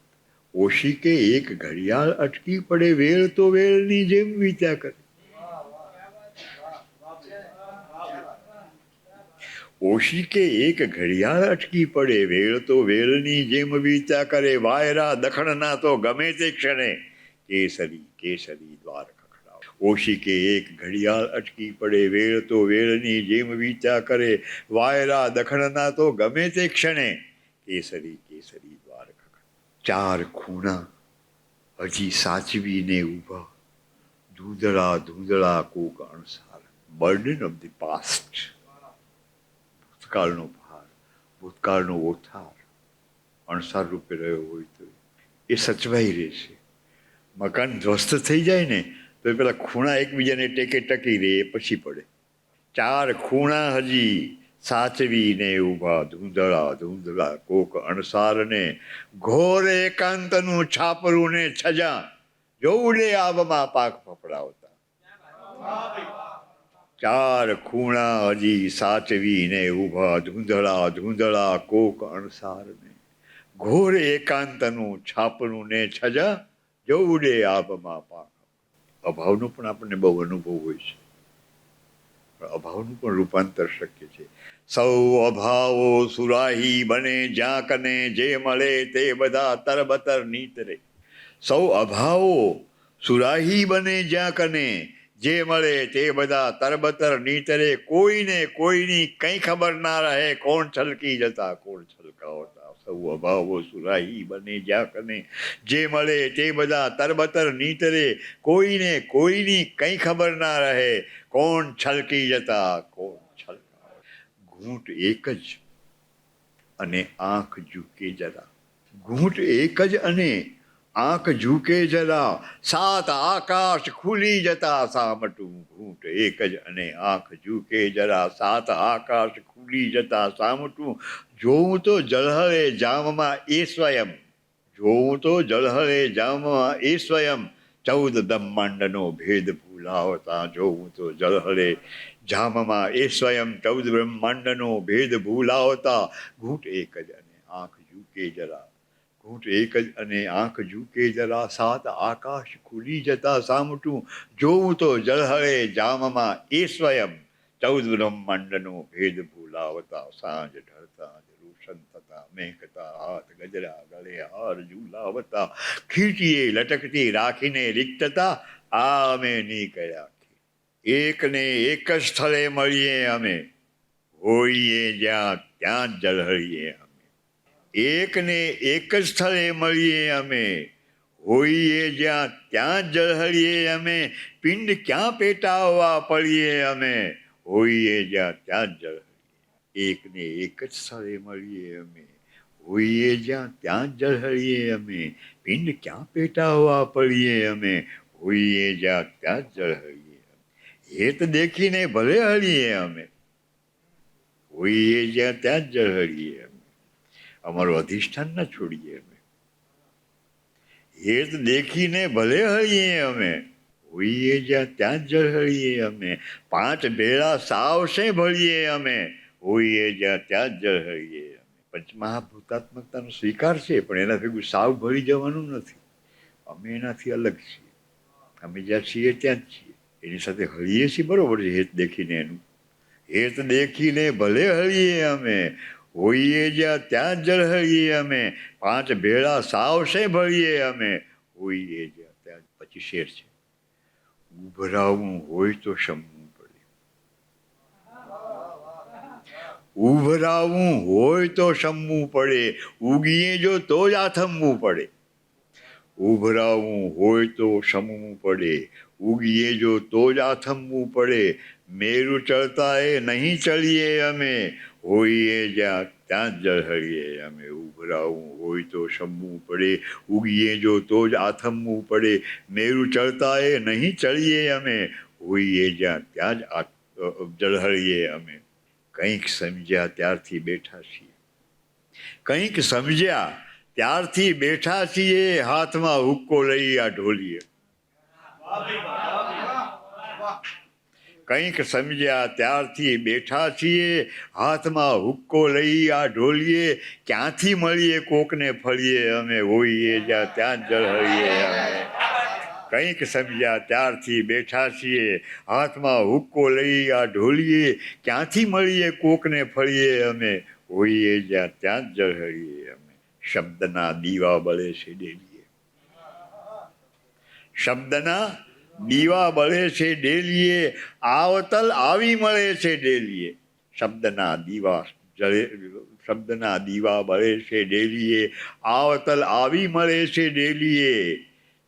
ઓશિકે એક ઘડિયાળ અટકી પડે, વેળ તો વેળની જેમ વીત્યા કરે. ઓશિકે એક ઘડિયાળ અટકી પડે, વેળ તો વેળની જેમ વીત્યા કરે. વાયરા દખણના તો ગમે તે ક્ષણે કેસરી કેસરી દ્વાર ખખડાવ. ઓશિકે એક ઘડિયાળ અટકી પડે, વેળ તો વેળની જેમ વીત્યા કરે. વાયરા દખણના તો ગમે તે ક્ષણે કેસરી કેસરી દ્વાર ખખડાવ. ચાર ખૂણા હજી સાચવીને ઊભા, ધૂંધળા ધૂંધળા કોક અણસાર. બર્ડન ઓફ ધી પાસ્ટ, ભૂતકાળનો ભાર, ભૂતકાળનો ઓથાર અણસાર રૂપે રહ્યો હોય તો એ સચવાઈ રહેશે. મકાન ધ્વસ્ત થઈ જાય ને તો એ પેલા ખૂણા એકબીજાને ટેકે ટકી રહે, એ પછી પડે. ચાર ખૂણા હજી સાચવીને ઊભા, ધૂંધળા ધૂંધળા કોક અણસારને. ઘોર એકાંતનું છાપરું ને છજા, જોવડે આબમાં પાક ફફડાવતા. ચાર ખૂણા હજી સાચવીને ઊભા, ધૂંધળા ધૂંધળા કોક અણસારને. ઘોર એકાંતનું છાપરું ને છજા, જોવડે આબમાં પાક. અભાવનો પણ આપણને બહુ અનુભવ હોય છે, અભાવનું પણ રૂપાંતર શક્ય છે. સૌ અભાવો સુરાહી બને જ્યાં કને, જે મળે તે બધા તરબતર નીતરે. સૌ અભાવો સુરાહી બને જ્યાં કને, જે મળે તે બધા તરબતર નીતરે. કોઈને કોઈની કંઈ ખબર ના રહે, કોણ છલકી જતા કોણ છલકાવતા. સૌ અભાવો સુરાહી બને જ્યાં કને, જે મળે તે બધા તરબતર નીતરે. કોઈને કોઈની કંઈ ખબર ના રહે, કોણ છલકી જતા કોણ છલકાવતા. ઘૂંટ એક જ અને આંખ ઝૂકે જરા. ઘૂંટ એક જ અને આંખ ઝૂકે જરા. સાત આકાશ ખુલી જતા સામટું. ઘૂંટ એક જ અને આંખ ઝૂકે જરા. સાત આકાશ ખુલી જતા સામટું. જોઉં તો જળહળે જામમાં એ સ્વયં, જોઉં તો જળહળે જામમાં એ સ્વયં. 14 બ્રહ્માંડનો ભેદ ભૂલાવતા જોઉં તો જળહળે જામમાં એ સ્વયં 14 બ્રહ્માંડનો ભેદ ભૂલાવતા ઘૂંટ એક જ અને આંખ ઝૂકે જરા, ઘૂંટ એક જ અને આંખ ઝૂકે જરા, 7 આકાશ ખુલી જતા સામટું જોઉં તો જળહળે જામમાં એ સ્વયં 14 બ્રહ્માંડનો ભેદ ભૂલાવતા, સાંજ ઢળતા રોશન થતા મહેકતા હાથ ગજરા ગળે હાર ઝૂલાવતા, ખીટીએ લટકતી રાખીને રિક્તતા આ અમે નીકળ્યા. એકને એક જ સ્થળે મળીએ અમે, હોઈએ જ્યાં ત્યાં જ જળહળીએ અમે. એકને એક જ સ્થળે મળીએ અમે, હોઈએ જ્યાં ત્યાં જ જળહળીએ અમે. પિંડ ક્યાં પેટાવવા પડીએ અમે, હોઈએ જ્યાં ત્યાં જ જળહળીએ. એકને એક જ સ્થળે મળીએ અમે, હોઈએ જ્યાં ત્યાં જ જળહળીએ અમે. પિંડ ક્યાં પેટાવવા પડીએ અમે, હોઈએ જ્યાં ત્યાં જ જળહળીએ. હેત દેખીને ભલે હળીએ અમે, હોઈએ જ્યાં ત્યાં જ જળહળીએ અમે. અમારું અધિષ્ઠાન ના છોડીએ અમે. હેત દેખીને ભલે હળીએ અમે, હોઈએ જ્યાં ત્યાં જ જળહળીએ અમે. 5 ભેળા સાવશે ભળીએ અમે, હોઈએ જ્યાં ત્યાં જ જળહળીએ અમે. પંચમહાભૂતાત્મકતાનો સ્વીકાર છે, પણ એના ભેગું સાવ ભળી જવાનું નથી. અમે એનાથી અલગ છીએ. અમે જ્યાં છીએ ત્યાં જ છીએ. એની સાથે હળીએ છીએ, બરોબર છે, હેત દેખીને. એનું હેત દેખીને ભલે હળીએ અમે, હોઈએ જ્યાં ત્યાં જ જળહળીએ અમે. 5 ભેળા સાવશે ભળીએ અમે, હોઈએ જ્યાં ત્યાં. પછી શેર છે, ઉભરાવું હોય તો શમવું પડે. ઉભરાવું હોય તો શમવું પડે, ઉગીએ જો તો જ આથમવું પડે. ઉભરાવું હોય તો શમવું પડે, ઉગીએ જો તો જ આથમવું પડે. મેરુ ચડતા એ નહીં ચડીએ અમે, હોઈએ જ્યાં ત્યાં જ જળહળીએ અમે. ઉભરાવું હોય તો શમવું પડે, ઉગીએ જો તો જ આથમવું પડે. મેરુ ચડતા એ નહીં ચડીએ અમે, હોઈએ જ્યાં ત્યાં જ જળહળીએ અમે. કંઈક સમજ્યા ત્યારથી બેઠા છીએ, કંઈક સમજ્યા ત્યારથી બેઠા છીએ, હાથમાં હુક્કો લઈ આ ઢોલીએ. કંઈક સમજ્યા ત્યારથી બેઠા છીએ, હાથમાં હુક્કો લઈ આ ઢોલીએ. ક્યાંથી મળીએ કોકને ફળીએ અમે, હોઈએ જ્યાં ત્યાં જ જળહળીએ અમે. કંઈક સમજ્યા ત્યારથી બેઠા છીએ, હાથમાં હુક્કો લઈ આ ઢોલીએ. ક્યાંથી મળીએ કોકને ફળીએ અમે, હોઈએ જ્યાં ત્યાં જ જળહળીએ અમે. શબ્દના દીવા બળે છે ડેલીએ, શબ્દના દીવા બળે છે ડેલીએ. આવતલ આવી મળે છે ડેલીએ. શબ્દના દીવા શબ્દના દીવા બળે છે ડેલીએ. આવતલ આવી મળે છે ડેલીએ.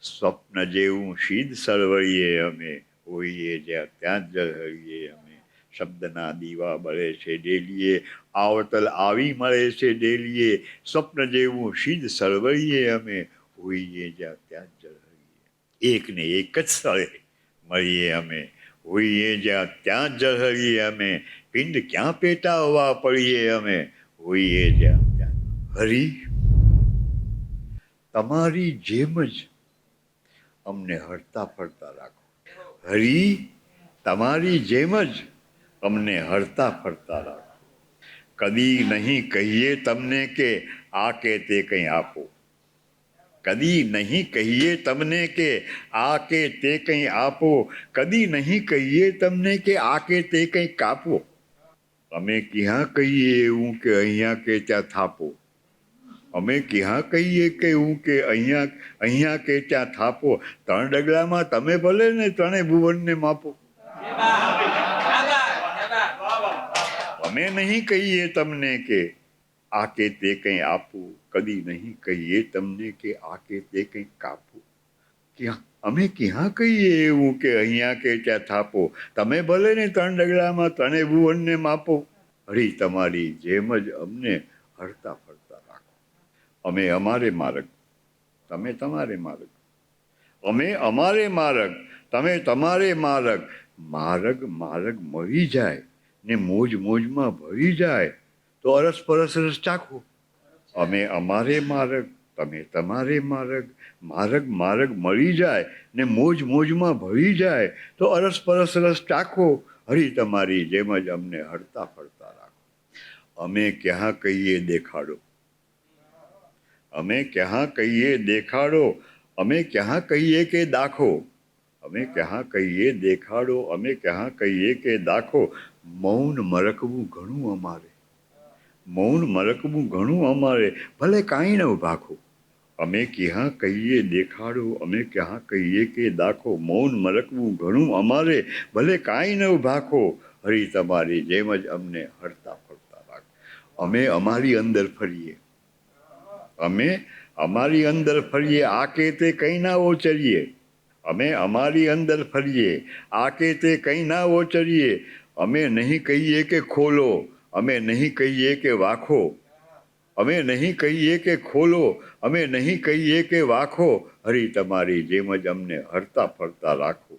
સ્વપ્ન જેવું શીદ સરવળીએ અમે, હોઈએ જ્યાં ત્યાં જ જળહળીએ અમે. શબ્દના દીવા બળે છે ડેલીએ. આવતલ આવી મળે છે ડેલીએ. સ્વપ્ન જેવું શીદ સરવળીએ અમે, હોઈએ જ્યાં ત્યાં જ જળહળીએ. એકને એક જ સ્થળે મળીએ અમે, હોઈએ જ્યાં ત્યાં જ જળહળીએ અમે. પિંડ ક્યાં પેટાવવા પડીએ અમે, હોઈએ જ્યાં ત્યાં. હરી તમારી જેમ જ અમને હરતા ફરતા રાખો. હરી તમારી જેમ જ અમને હરતા ફરતા રાખો. કદી નહીં કહીએ તમને કે આ કે તે કંઈ આપો. કદી નહીં કહીએ તમને કે આ કે તે કંઈ આપો. કદી નહીં કહીએ તમને કે આ કે તે કંઈ કાપો. અમે ક્યાં કહીએ એવું કે અહીંયા કે ત્યાં થાપો. અમે ક્યાં કહીએ કે હું કે અહીંયા કે ત્યાં થાપો. 3 ડગલામાં તમે ભલે ને 3 ભુવનને માપો. અમે નહીં કહીએ તમને કે આ કે તે કંઈ આપો. કદી નહીં કહીએ તમને કે આ કે તે કંઈ કાપો. અમે ક્યાં કહીએ એવું કે અહીંયા કે ત્યાં થાપો. તમે ભલે ને 3 ડગલામાં 3 ભુવનને માપો. હરી તમારી જેમ જ અમને હરતા ફરતા રાખો. અમે અમારે માર્ગ, તમે તમારે માર્ગ. અમે અમારે માર્ગ, તમે તમારે માર્ગ. માર્ગ મળી જાય ને મોજમાં ભળી જાય તો અરસ પરસ રસ ચાખો. અમે અમારે માર્ગ, તમે તમારે માર્ગ માર્ગ માર્ગ મળી જાય ને મોજ મોજમાં ભળી જાય તો અરસપરસ રસ ચાખો, હરી તમારી જેમ જ અમને હરતા ફરતા રાખો. અમે ક્યાં કહીએ દેખાડો, અમે ક્યાં કહીએ દેખાડો, અમે ક્યાં કહીએ કે દાખો, અમે ક્યાં કહીએ દેખાડો, અમે ક્યાં કહીએ કે દાખો. મૌન મરકવું ઘણું અમારે, મૌન મરકવું ઘણું અમારે, ભલે કાંઈ ન ભાખો. અમે ક્યાં કહીએ દેખાડો, અમે ક્યાં કહીએ કે દાખો. મૌન મરકવું ઘણું અમારે, ભલે કાંઈ ન ભાખો, હરી તમારી જેમ જ અમને હરતા ફરતા રાખો. અમે અમારી અંદર ફરીએ, અમે અમારી અંદર ફરીએ, આ કે તે કંઈ ના ઓચરીએ. અમે અમારી અંદર ફરીએ, આ કે તે કંઈ ના ઓચરીએ. અમે નહીં કહીએ કે ખોલો, અમે નહીં કહીએ કે વાખો, અમે નહીં કહીએ કે ખોલો, અમે નહીં કહીએ કે વાખો, હરી તમારી જેમ જ અમને હરતા ફરતા રાખો.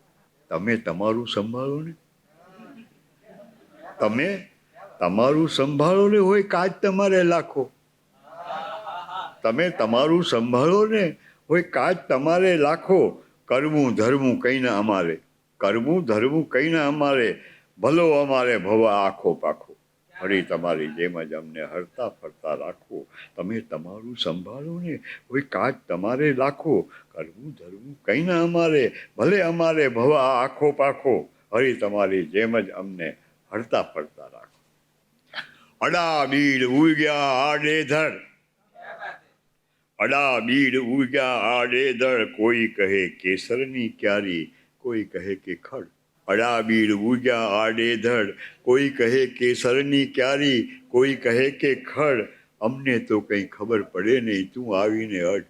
તમે તમારું સંભાળો ને, તમે તમારું સંભાળો ને, હોય કાજ તમારે લાખો. તમે તમારું સંભાળો ને, હોય કાજ તમારે લાખો. કરવું ધરવું કંઈ ના અમારે, કરવું ધરવું કંઈ ના અમારે, ભલો અમારે ભવા આખો પાખો, હરી તમારી જેમ જ અમને હરતા ફરતા રાખો. તમે તમારું સંભાળો ને, હોય કાજ તમારે લાખો. કરવું ધરવું કંઈ ના અમારે, ભલે અમારે ભવા આખો પાખો, હરી તમારી જેમ જ અમને હરતા ફરતા રાખો. અડા બીડ ઉગ્યા આડેધડ, અડા બીડ ઉગ્યા આડેધડ, કોઈ કહે કેસરની ક્યારી, કોઈ કહે કે ખડ. અડા બીડ ઉગ્યા આડેધડ, કોઈ કહે કેસરની ક્યારી, કોઈ કહે કે ખડ. અમને તો કંઈ ખબર પડે નહીં, તું આવીને અડ.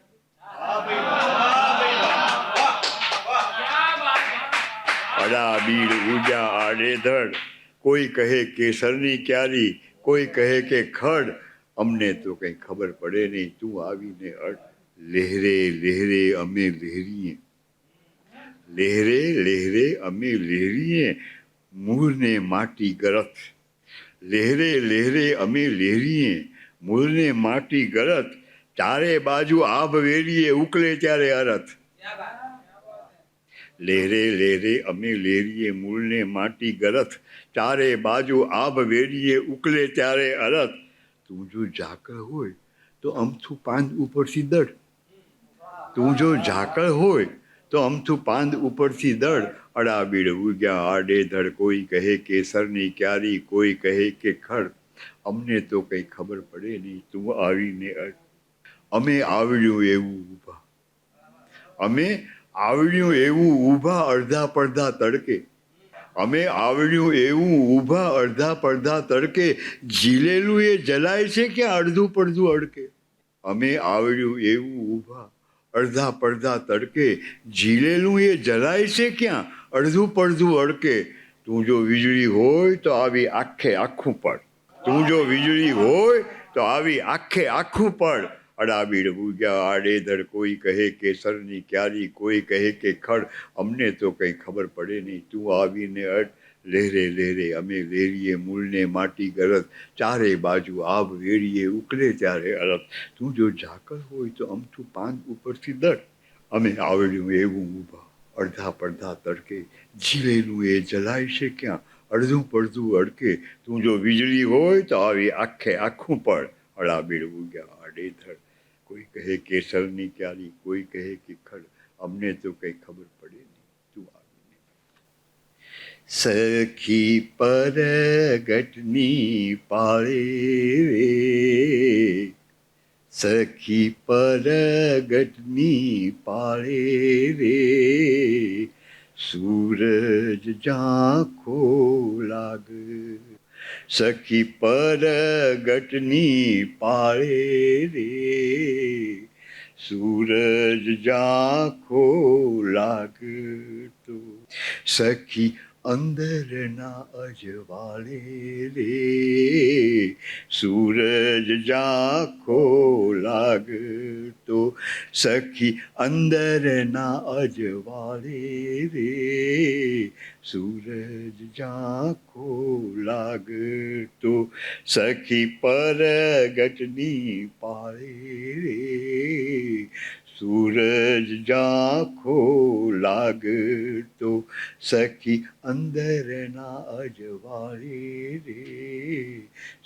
અડા બીડ ઉગ્યા આડેધડ, કોઈ કહે કેસરની ક્યારી, કોઈ કહે કે ખડ. અમને તો કંઈ ખબર પડે નહીં, તું આવીને અડ. લહેરે લહેરે અમે લહેરીએ, લહેરે લહેરે અમે લહેરીએ, મૂળને માટી ગરથ. લહેરે લહેરે અમે લહેરીએ, મૂળને માટી ગરથ. ચારે બાજુ આભ વેરીએ, ઉકલે ત્યારે અરથ. લહેરે લહેરે અમે લહેરીએ, મૂળને માટી ગરથ. ચારે બાજુ આભ વેરીએ, ઉકલે ત્યારે અરથ. તું જો ઝાકળ હોય તો અમથું પાંદ ઉપરથી દડ, તું જો ઝાકળ હોય તો અમથું પાંદ ઉપરથી દડ. અડા બીડ ઉગ્યા આડેધડ, કોઈ કહે કેસરની ક્યારી, કોઈ કહે કે ખડ. અમને તો કંઈ ખબર પડે નહીં, તું આવીને અડ. અમે આવડ્યું એવું ઊભા, અમે આવડ્યું એવું ઊભા અડધા પડધા તડકે. અમે આવડ્યું એવું ઊભા અડધા પડધા તડકે, ઝીલેલું એ જલાય છે ક્યાં અડધું પડધું અડકે. અમે આવડ્યું એવું ઊભા અડધા પડધા તડકે, ઝીલેલું એ જલાય છે ક્યાં અડધું પડધું અડકે. તું જો વીજળી હોય તો આવી આખે આખું પડ, તું જો વીજળી હોય તો આવી આખે આખું પડ. અડા બીડ ઉગ્યા આડેધડ, કોઈ કહે કેસરની ક્યારી, કોઈ કહે કે ખડ. અમને તો કંઈ ખબર પડે નહીં, તું આવીને અડ. લહેરે લહેરે અમે લહેરીએ, મૂળને માટી ગરથ. ચારે બાજુ આભ વેરીએ, ઉકલે ત્યારે અરથ. તું જો ઝાકળ હોય તો અમથું પાંદ ઉપરથી દડ. અમે આવડ્યું એવું ઊભા અડધા પડધા તડકે, ઝીલેલું એ જલાય છે ક્યાં અડધું પડધું અડકે. તું જો વીજળી હોય તો આવી આખે આખું પડ. અડા બીડ ઉગ્યા આડેધડ, કોઈ કહે કેસરની ક્યારી, કોઈ કહે કે ખડ. અમને તો કંઈ ખબર પડે નહીં, તું આવીને. સખી પરગટની પાળે રે, સખી પરગટની પાળે રે, સૂરજ ઝાંખો લાગ. સખી પરગટની પાળે રે, સૂરજ ઝાંખો લાગતો. સખી અંદરના અજવાળે રે, સૂરજ ઝાંખો લાગતો. સખી અંદરના અજવાળે રે, સૂરજ ઝાંખો લાગતો. સખી પરગટની પાળે રે, સૂરજ ઝાંખો લાગતો સખી અંદરના અજવાળે રે,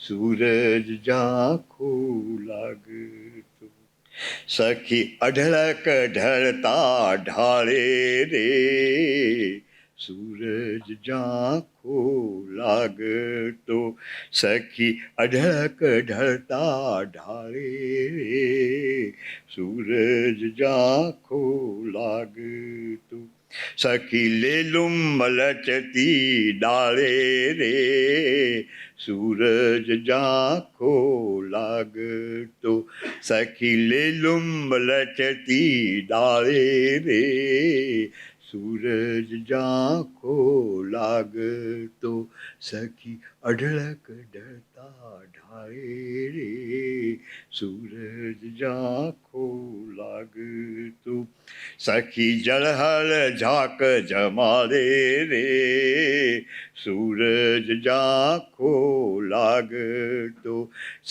સૂરજ ઝાંખો લાગતો સખી અઢળક ઢળતા ઢાળે રે, સૂરજ ઝાંખો લાગતો સખી અઢળક ઢળતા ઢાળે રે, સૂરજ ઝાંખો લાગતો સખી લેલુમ મલચતી ડાળે રે, સૂરજ ઝાંખો લાગતો સખી લેલુમ મલચતી ડાળે રે, સૂરજ ઝાંખો લાગતો સખી અઢળક ઢળતા ઢાળે રે, સૂરજ ઝાંખો લાગતો સખી જળહળ ઝાંક જમાડે રે, સૂરજ ઝાંખો લાગતો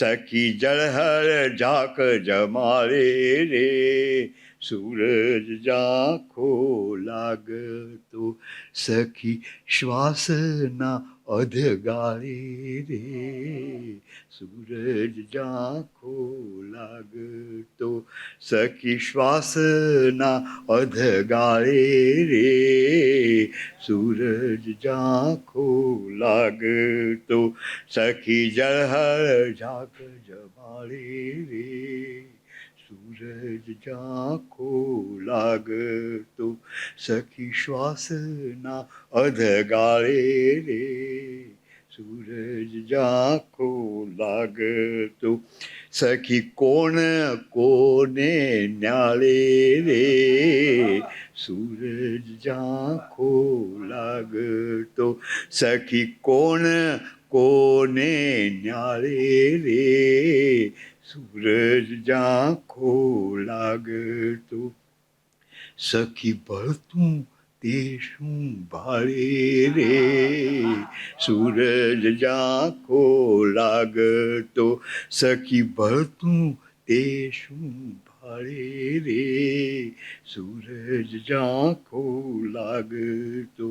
સખી જળહળ ઝાંક જમાડે રે, સૂરજ ઝાંખો લાગતો સખી શ્વાસના અધગાળે રે, સૂરજ ઝાંખો લાગતો સખી શ્વાસના અધગાળે રે, સૂરજ ઝાંખો લાગતો સખી જળહળ ઝાંક જમાડે રે, સૂરજ ઝાંખો લાગતો સખી શ્વાસના અધગાળે રે, સૂરજ ઝાંખો લાગતો સખી કોણ કોને ન્યાળે રે, સૂરજ ઝાંખો લાગતો સખી કોણ કોને ન્યાળે રે, સૂરજ ઝાંખો લાગતો સખી ભળતું તે શું ભાળે રે, સૂરજ ઝાંખો લાગતો સખી ભળતું તે શું ભાળે રે, સૂરજ ઝાંખો લાગતો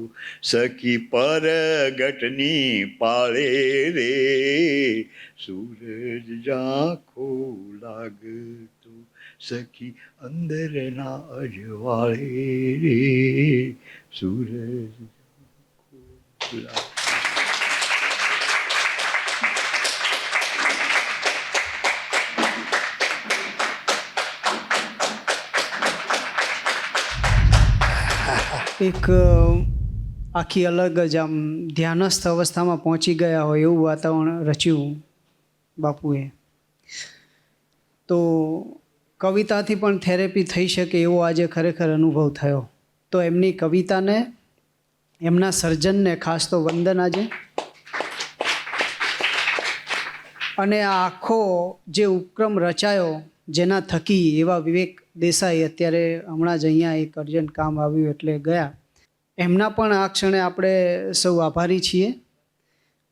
સખી પરગટની પાળે રે, સૂરજ ઝાંખો લાગતો સખી અંદરના અજવાળે રે, સૂરજ ઝાંખો લાગતો એક આખી અલગ જ આમ ધ્યાનસ્થ અવસ્થામાં પહોંચી ગયા હોય એવું વાતાવરણ રચ્યું બાપુએ. તો કવિતાથી પણ થેરેપી થઈ શકે એવો આજે ખરેખર અનુભવ થયો. તો એમની કવિતાને, એમના સર્જનને ખાસ તો વંદન આજે. અને આ આખો જે ઉપક્રમ રચાયો જેના થકી એવા વિવેક દેસાઈ અત્યારે હમણાં જ અહીંયા એક અર્જન્ટ કામ આવ્યું એટલે ગયા, એમના પણ આ ક્ષણે આપણે સૌ આભારી છીએ.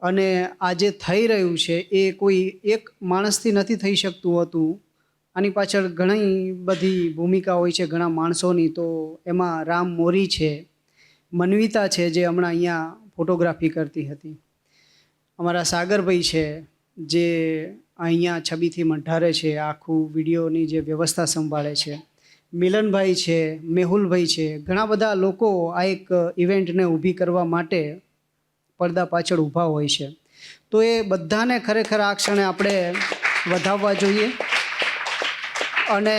અને આ જે થઈ રહ્યું છે એ કોઈ એક માણસથી નથી થઈ શકતું હતું. આની પાછળ ઘણી બધી ભૂમિકા હોય છે ઘણા માણસોની. તો એમાં રામ મોરી છે, મનવિતા છે જે હમણાં અહીંયા ફોટોગ્રાફી કરતી હતી, અમારા સાગરભાઈ છે જે અહીંયા છબીથી મંઢારે છે, આખું વિડીયોની જે વ્યવસ્થા સંભાળે છે, મિલનભાઈ છે, મેહુલભાઈ છે. ઘણા બધા લોકો આ એક ઇવેન્ટને ઊભી કરવા માટે પડદા પાછળ ઊભા હોય છે. તો એ બધાને ખરેખર આ ક્ષણે આપણે વધાવવા જોઈએ. અને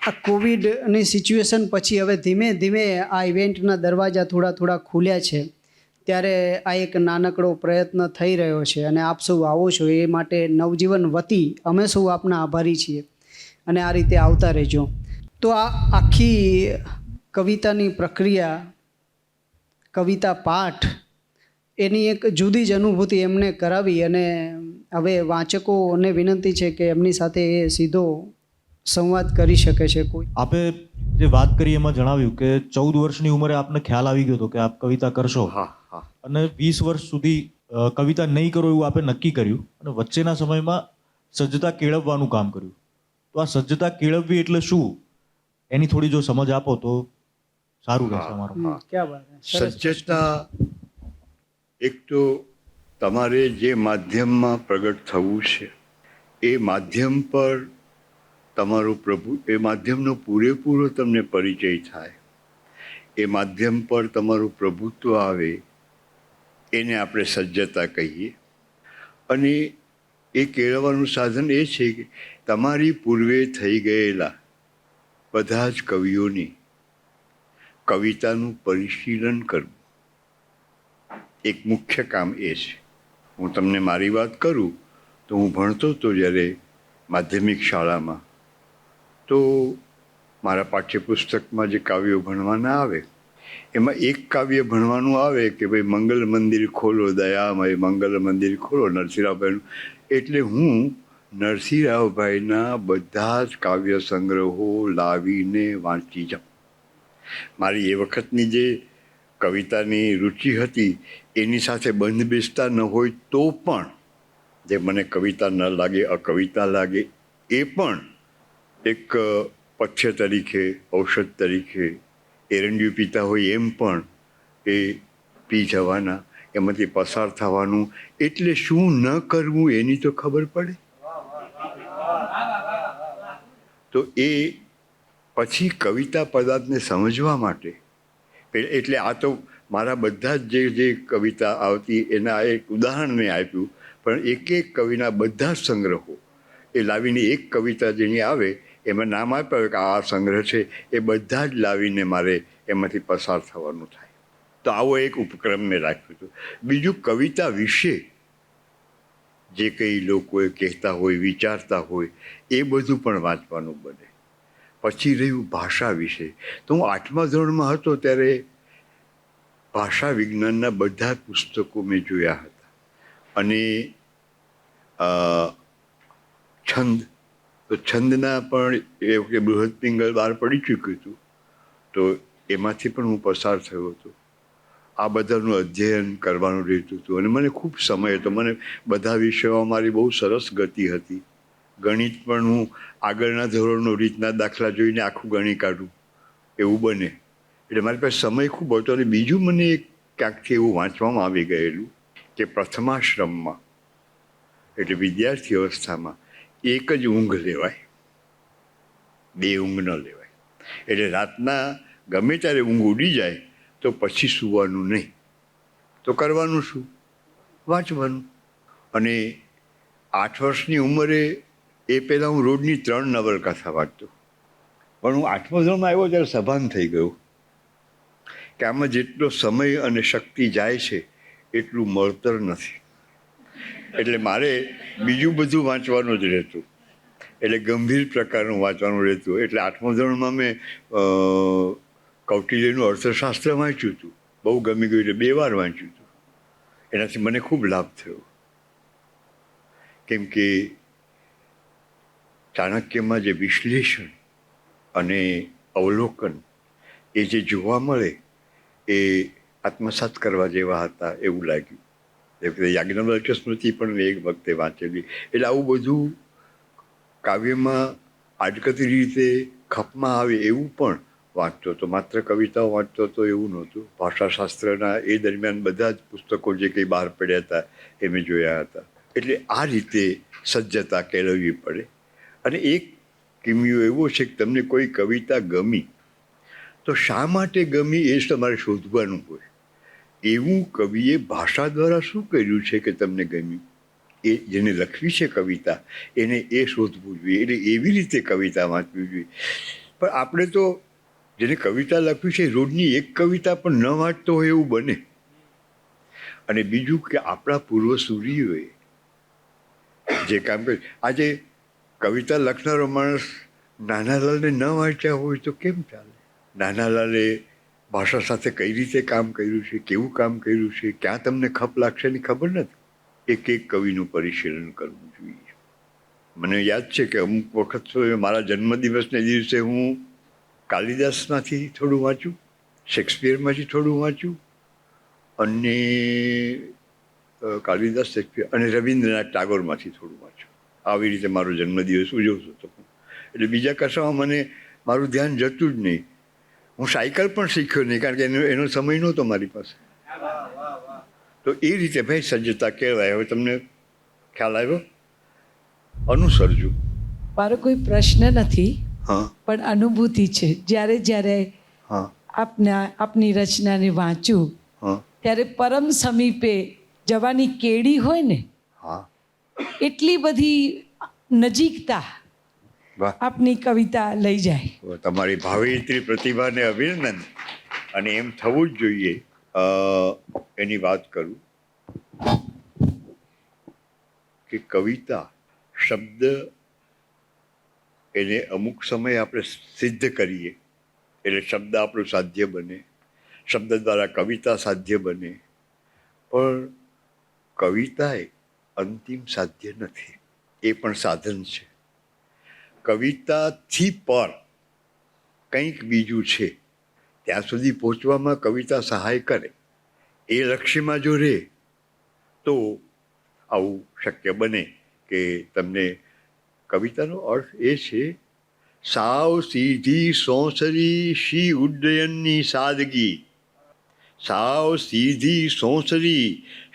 આ કોવિડની સિચ્યુએશન પછી હવે ધીમે ધીમે આ ઇવેન્ટના દરવાજા થોડા થોડા ખુલ્યા છે, ત્યારે આ એક નાનકડો પ્રયત્ન થઈ રહ્યો છે. અને આપ સૌ આવો છો એ માટે નવજીવન વતી અમે સૌ આપના આભારી છીએ. અને આ રીતે આવતા રહેજો. તો આ આખી કવિતાની પ્રક્રિયા, કવિતા પાઠ, એની એક જુદી જ અનુભૂતિ એમને કરાવી. અને હવે વાંચકોને વિનંતી છે કે એમની સાથે એ સીધો સંવાદ કરી શકે છે કોઈ. આપે જે વાત કરી એમાં જણાવ્યું કે 14 વર્ષની ઉંમરે આપને ખ્યાલ આવી ગયો હતો કે આપ કવિતા કરશો. હા હા. અને 20 વર્ષ સુધી કવિતા નહીં કરો એવું આપે નક્કી કર્યું. અને વચ્ચેના સમયમાં સજ્જતા કેળવવાનું કામ કર્યું. તો આ સજ્જતા કેળવવી એટલે શું, એની થોડી જો સમજ આપો તો સારું રહેશે અમારું. ક્યાં વાત હે. સરસ. સજ્જતા એક તો તમારે જે માધ્યમમાં પ્રગટ થવું છે એ માધ્યમ પર તમારો એ માધ્યમનો પૂરેપૂરો તમને પરિચય થાય, એ માધ્યમ પર તમારું પ્રભુત્વ આવે, એને આપણે સજ્જતા કહીએ. અને એ કેળવવાનું સાધન એ છે કે તમારી પૂર્વે થઈ ગયેલા બધા જ કવિઓની કવિતાનું પરિશીલન કરવું એક મુખ્ય કામ એ છે. હું તમને મારી વાત કરું તો હું ભણતો હતો જ્યારે માધ્યમિક શાળામાં, તો મારા પાઠ્યપુસ્તકમાં જે કાવ્યો ભણવાના આવે એમાં એક કાવ્ય ભણવાનું આવે કે ભાઈ મંગલ મંદિર ખોલો દયામય, મંગલ મંદિર ખોલો નરસિંહરાવભાઈનું. એટલે હું નરસિંહરાવભાઈના બધા જ કાવ્ય સંગ્રહો લાવીને વાંચી જાઉં. મારી એ વખતની જે કવિતાની રુચિ હતી એની સાથે બંધ બેસતા ન હોય તો પણ જે મને કવિતા ન લાગે, અકવિતા લાગે, એ પણ એક પથ્ય તરીકે, ઔષધ તરીકે, એરંડિયું પીતા હોય એમ પણ એ પી જવાના, એમાંથી પસાર થવાનું. એટલે શું ન કરવું એની તો ખબર પડે. તો એ પછી કવિતા પદાર્થને સમજવા માટે, એટલે આ તો મારા બધા જ જે કવિતા આવતી એના એક ઉદાહરણ મેં આપ્યું, પણ એક એક કવિના બધા જ સંગ્રહો એ લાવીને એક કવિતા જેની આવે એમાં નામ આપ્યું કે આ સંગ્રહ છે, એ બધા જ લાવીને મારે એમાંથી પસાર થવાનું થાય. તો આવો એક ઉપક્રમ મેં રાખ્યું હતું. બીજું, કવિતા વિશે જે કંઈ લોકોએ કહેતા હોય, વિચારતા હોય, એ બધું પણ વાંચવાનું બને. પછી રહ્યું ભાષા વિશે, તો હું 8મા ધોરણમાં હતો ત્યારે ભાષા વિજ્ઞાનના બધા પુસ્તકો મેં જોયા હતા. અને છંદ, તો છંદના પણ એ વખતે બૃહદ પિંગલ બહાર પડી ચૂક્યું હતું, તો એમાંથી પણ હું પસાર થયો હતો. આ બધાનું અધ્યયન કરવાનું રહેતું હતું અને મને ખૂબ સમય હતો. મને બધા વિષયોમાં મારી બહુ સરસ ગતિ હતી. ગણિત પણ હું આગળના ધોરણનો રીતના દાખલા જોઈને આખું ગણી કાઢું એવું બને. એટલે મારી પાસે સમય ખૂબ હતો. અને બીજું મને એક ક્યાંકથી એવું વાંચવામાં આવી ગયેલું કે પ્રથમાશ્રમમાં, એટલે વિદ્યાર્થી અવસ્થામાં, એક જ ઊંઘ લેવાય, 2 ઊંઘ ન લેવાય. એટલે રાતના ગમે ત્યારે ઊંઘ ઉડી જાય તો પછી સૂવાનું નહીં. તો કરવાનું શું? વાંચવાનું. અને 8 વર્ષની ઉંમરે એ પહેલાં હું રોજની 3 નવલકથા વાંચતો. પણ હું 8મા ધોરણમાં આવ્યો ત્યારે સભાન થઈ ગયો કે આમાં જેટલો સમય અને શક્તિ જાય છે એટલું મળતર નથી. એટલે મારે બીજું બધું વાંચવાનું જ રહેતું. એટલે ગંભીર પ્રકારનું વાંચવાનું રહેતું. એટલે 8મા ધોરણમાં મેં કૌટિલ્યનું અર્થશાસ્ત્ર વાંચ્યું હતું. બહુ ગમી ગયું, એટલે 2 વાર વાંચ્યું હતું. એનાથી મને ખૂબ લાભ થયો. કેમ કે ચાણક્યમાં જે વિશ્લેષણ અને અવલોકન એ જે જોવા મળે એ આત્મસાત કરવા જેવા હતા એવું લાગ્યું. એ વખતે યાજ્ઞવલ્ક્ય સ્મૃતિ પણ મેં એક વખતે વાંચેલી. એટલે આવું બધું કાવ્યમાં આડકતી રીતે ખપમાં આવે એવું પણ વાંચતો હતો. માત્ર કવિતાઓ વાંચતો હતો એવું નહોતું. ભાષાશાસ્ત્રના એ દરમિયાન બધા જ પુસ્તકો જે કંઈ બહાર પડ્યા હતા એ મેં જોયા હતા. એટલે આ રીતે સજ્જતા કેળવવી પડે. અને એક કિમિયો એવો છે કે તમને કોઈ કવિતા ગમી તો શા માટે ગમી એ જ તમારે શોધવાનું હોય. એવું કવિએ ભાષા દ્વારા શું કર્યું છે કે તમને ગમ્યું, એ જેને લખવી છે કવિતા એને એ શોધવું જોઈએ. એટલે એવી રીતે કવિતા વાંચવી જોઈએ. પણ આપણે તો જેને કવિતા લખવી છે રોજની એક કવિતા પણ ન વાંચતો હોય એવું બને. અને બીજું કે આપણા પૂર્વસૂરીઓએ જે કામ કર્યું, આજે કવિતા લખનારો માણસ નાનાલાલને ન વાંચ્યા હોય તો કેમ ચાલે? નાનાલાલે ભાષા સાથે કઈ રીતે કામ કર્યું છે, કેવું કામ કર્યું છે, ક્યાં તમને ખપ લાગશે એની ખબર નથી. એક એક કવિનું પરિશીલન કરવું જોઈએ. મને યાદ છે કે અમુક વખત મારા જન્મદિવસને દિવસે હું કાલિદાસમાંથી થોડું વાંચ્યું, શેક્સપિયરમાંથી થોડું વાંચ્યું, અને કાલિદાસ, શેક્સપિયર અને રવિન્દ્રનાથ ટાગોરમાંથી થોડું વાંચ્યું. આવી રીતે મારો જન્મદિવસ ઉજવતો હતો. એટલે બીજા કશામાં મને મારું ધ્યાન જતું જ નહીં. હું સાયકલ પણ શીખ્યો નહીં, કારણ કે એનો સમય નહોતો મારી પાસે. તો એ રીતે ભાઈ સજ્જતા કહેવાય. હવે તમને ખ્યાલ આવ્યો? અનુસરજો. મારો કોઈ પ્રશ્ન નથી, હા પણ અનુભૂતિ છે. જ્યારે હા આપની રચનાને વાંચું હા ત્યારે પરમ સમીપે જવાની કેડી હોય ને હા. એટલી બધી નજીકતા વાહ, આપની કવિતા લઈ જાય. તમારી ભાવિત્રી પ્રતિભાને અભિનંદન. અને એમ થવું જ જોઈએ. એની વાત કરું કે કવિતા શબ્દ એને અમુક સમયે આપણે સિદ્ધ કરીએ એટલે શબ્દ આપણું સાધ્ય બને, શબ્દ દ્વારા કવિતા સાધ્ય બને. પણ કવિતા એ અંતિમ સાધ્ય નથી, એ પણ સાધન છે. કવિતાથી પર કંઈક બીજું છે, ત્યાં સુધી પહોંચવામાં કવિતા સહાય કરે. એ લક્ષ્યમાં જો રહે તો આવું શક્ય બને કે તમને કવિતાનો અર્થ એ છે, સાવ સીધી સોંસરી શી ઉડ્ડયનની સાદગી, સાવ સીધી સોંસરી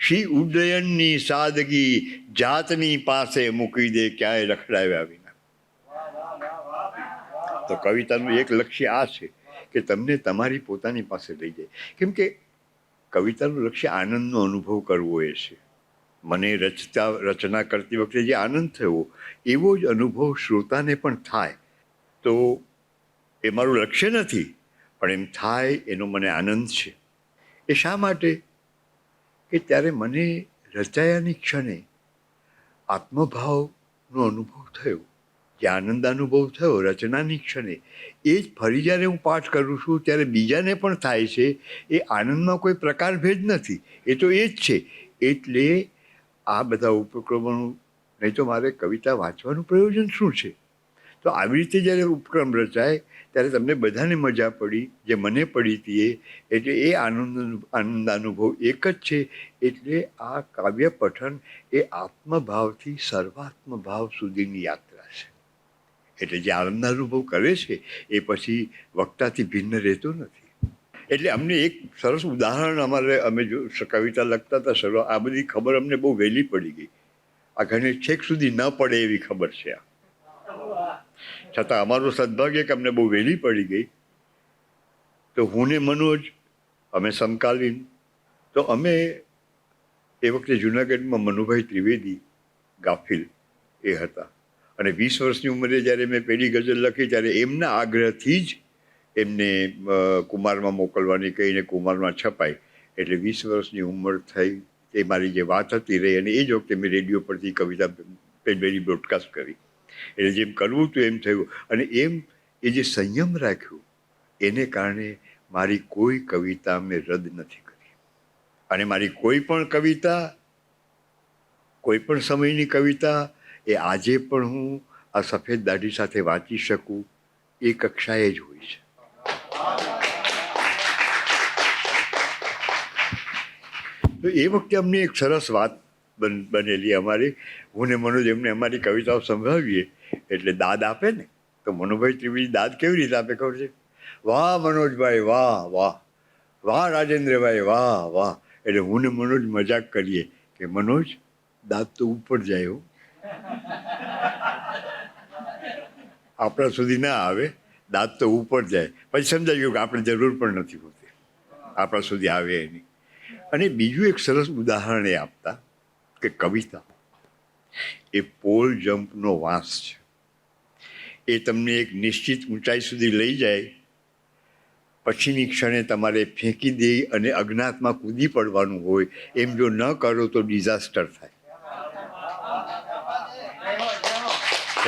શી ઉડ્ડયનની સાદગી, જાતની પાસે મૂકી દે ક્યાંય રખડાવ્યા વિના. તો કવિતાનું એક લક્ષ્ય આ છે કે તમને તમારી પોતાની પાસે લઈ જાય. કેમ કે કવિતાનું લક્ષ્ય આનંદનો અનુભવ કરવો એ છે. મને રચના કરતી વખતે જે આનંદ થયો એવો જ અનુભવ શ્રોતાને પણ થાય. તો એ મારું લક્ષ્ય નથી, પણ એમ થાય એનો મને આનંદ છે. એ શા માટે? કે ત્યારે મને રચાયાની ક્ષણે આત્મભાવનો અનુભવ થયો. જે આનંદ અનુભવ થયો રચનાની ક્ષણે, એ જ ફરી જ્યારે હું પાઠ કરું છું ત્યારે બીજાને પણ થાય છે. એ આનંદમાં કોઈ પ્રકારભેદ નથી, એ તો એ જ છે. એટલે આ બધા ઉપક્રમોનું, નહીં તો મારે કવિતા વાંચવાનું પ્રયોજન શું છે? તો આવી રીતે જ્યારે ઉપક્રમ રચાય ત્યારે તમને બધાને મજા પડી, જે મને પડી હતી એટલે એ આનંદાનુભવ એક જ છે. એટલે આ કાવ્ય પઠન એ આત્મભાવથી સર્વાત્મભાવ સુધીની યાત્રા છે. એટલે જે આનંદાનુભવ કરે છે એ પછી વક્તાથી ભિન્ન રહેતો નથી. એટલે અમને એક સરસ ઉદાહરણ અમે જો કવિતા લખતા હતા સર, આ બધી ખબર અમને બહુ વહેલી પડી ગઈ. આ ઘણી છેક સુધી ન પડે એવી ખબર છે આ, છતાં અમારું સદભાગ્ય કે અમને બહુ વહેલી પડી ગઈ. તો હું ને મનોજ અમે સમકાલીન, તો અમે એ વખતે જુનાગઢમાં મનુભાઈ ત્રિવેદી ગાફિલ એ હતા. અને 20 વર્ષની ઉંમરે જ્યારે મેં પહેલી ગઝલ લખી ત્યારે એમના આગ્રહથી જ એમને કુમારમાં મોકલવાની કહીને કુમારમાં છપાઈ. એટલે 20 વર્ષની ઉંમર થઈ એ મારી જે વાત હતી રહી. અને એ જ વખતે મેં રેડિયો પરથી કવિતા પહેલી બ્રોડકાસ્ટ કરી. એટલે જેમ કરવું હતું એમ થયું. અને એમ એ જે સંયમ રાખ્યો એને કારણે મારી કોઈ કવિતા મેં રદ નથી કરી. અને મારી કોઈ પણ કવિતા, કોઈ પણ સમયની કવિતા એ આજે પણ હું આ સફેદ દાઢી સાથે વાંચી શકું એ કક્ષાએ જ હોય છે. તો એ વખતે અમને એક સરસ વાત બનેલી અમારી. હું ને મનોજ એમને અમારી કવિતાઓ સંભળાવીએ એટલે દાદ આપે ને, તો મનુભાઈ ત્રિવેદી દાદ કેવી રીતે આપે ખબર છે? વાહ મનોજભાઈ વાહ વાહ, વાહ રાજેન્દ્રભાઈ વાહ વાહ. એટલે હું ને મનોજ મજાક કરીએ કે મનોજ દાદ તો ઉપર જાય હો, આપણા સુધી ના આવે, દાદ તો ઉપર જાય. પછી સમજાઈ ગયું કે આપણે જરૂર પણ નથી હોતી આપણા સુધી આવે એની. અને બીજું એક સરસ ઉદાહરણ એ આપતા કે કવિતા એ પોલ જમ્પનો વાંસ છે. એ તમને એક નિશ્ચિત ઊંચાઈ સુધી લઈ જાય, પછીની ક્ષણે તમારે ફેંકી દે અને અજ્ઞાતમાં કૂદી પડવાનું હોય. એમ જો ન કરો તો ડિઝાસ્ટર થાય.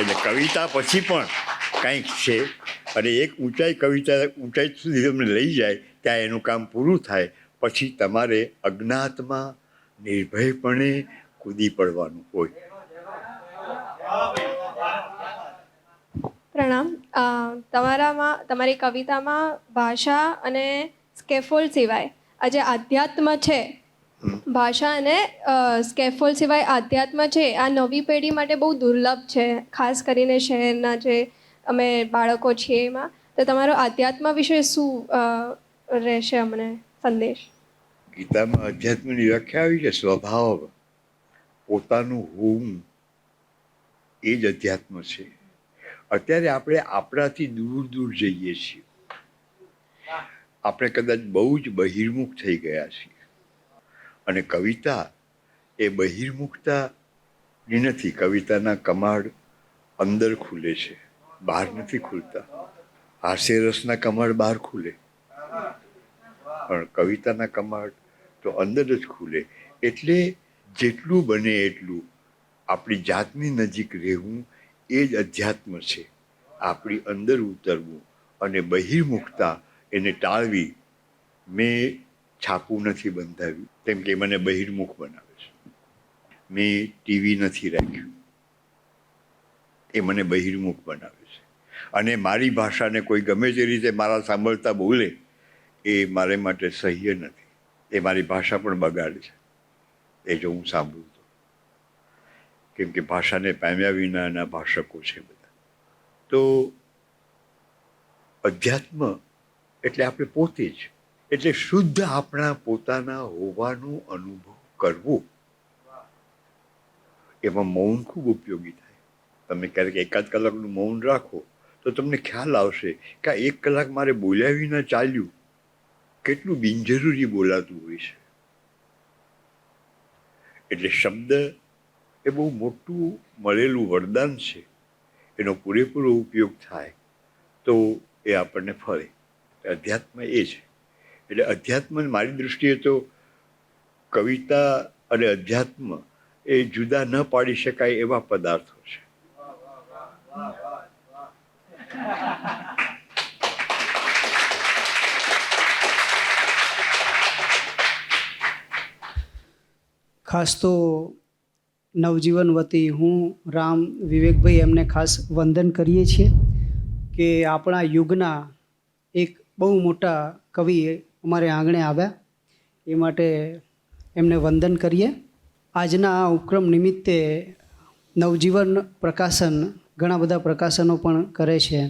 એટલે કવિતા પછી પણ કંઈક છે. અને એક ઊંચાઈ સુધી તમને લઈ જાય ત્યાં એનું કામ પૂરું થાય. પછી તમારે અજ્ઞાતમાં નિર્ભયપણે કૂદી પડવાનું હોય. પ્રણામ. તમારી કવિતામાં ભાષા અને સ્કેફોલ્ડ સિવાય આ જે આધ્યાત્મ છે, ભાષા અને સ્કેફોલ્ડ સિવાય આધ્યાત્મ છે, આ નવી પેઢી માટે બહુ દુર્લભ છે. ખાસ કરીને શહેરના જે અમે બાળકો છીએ એમાં, તો તમારો આધ્યાત્મ વિશે શું રહેશે અમને સંદેશ? ગીતામાં અધ્યાત્મની વ્યાખ્યા આવી છે, સ્વભાવ, પોતાનું હોવું, એ જ અધ્યાત્મ છે. અત્યારે આપણે આપણાથી દૂર દૂર જઈએ છીએ. આપણે કદાચ બહુ જ બહિર્મુખ થઈ ગયા છીએ. અને કવિતા એ બહિર્મુખતાની નથી. કવિતાના કમાડ અંદર ખુલે છે, બહાર નથી ખુલતા. હાસ્યરસના કમાડ બહાર ખુલે, પણ કવિતાના કમાડ તો અંદર જ ખુલે. એટલે જેટલું બને એટલું આપણી જાતની નજીક રહેવું એ જ અધ્યાત્મ છે. આપણી અંદર ઉતરવું અને બહિર્મુખતા એને ટાળવી. મેં છાપું નથી બંધાવ્યું કેમ કે મને બહિર્મુખ બનાવે છે. મેં ટીવી નથી રાખ્યું, એ મને બહિર્મુખ બનાવે છે. અને મારી ભાષાને કોઈ ગમે તે રીતે મારા સાંભળતા બોલે એ મારે માટે સહ્ય નથી. એ મારી ભાષા પણ બગાડે છે એ જો હું સાંભળું તો. કેમ કે ભાષાને પામ્યા વિનાના ભાષકો છે બધા. તો અધ્યાત્મ એટલે આપણે પોતે જ, એટલે શુદ્ધ આપણા પોતાના હોવાનો અનુભવ કરવો. એમાં મૌન ખૂબ ઉપયોગી થાય. તમે ક્યારેક એકાદ કલાકનું મૌન રાખો તો તમને ખ્યાલ આવશે કે આ 1 કલાક મારે બોલ્યા વિના ચાલ્યું, કેટલું બિનજરૂરી બોલાતું હોય છે. એટલે શબ્દ એ બહુ મોટું મળેલું વરદાન છે. એનો પૂરેપૂરો ઉપયોગ થાય તો એ આપણને ફળે. અધ્યાત્મ એ છે. એટલે અધ્યાત્મ મારી દૃષ્ટિએ તો કવિતા અને અધ્યાત્મ એ જુદા ન પાડી શકાય એવા પદાર્થો છે. ખાસ તો નવજીવન વતી હું રામ વિવેકભાઈ એમને ખાસ વંદન કરીએ છીએ કે આપણા યુગના એક બહુ મોટા કવિ અમારે આંગણે આવ્યા, એ માટે એમને વંદન કરીએ. આજના આ ઉપક્રમ નિમિત્તે નવજીવન પ્રકાશન ઘણા બધા પ્રકાશનો પણ કરે છે.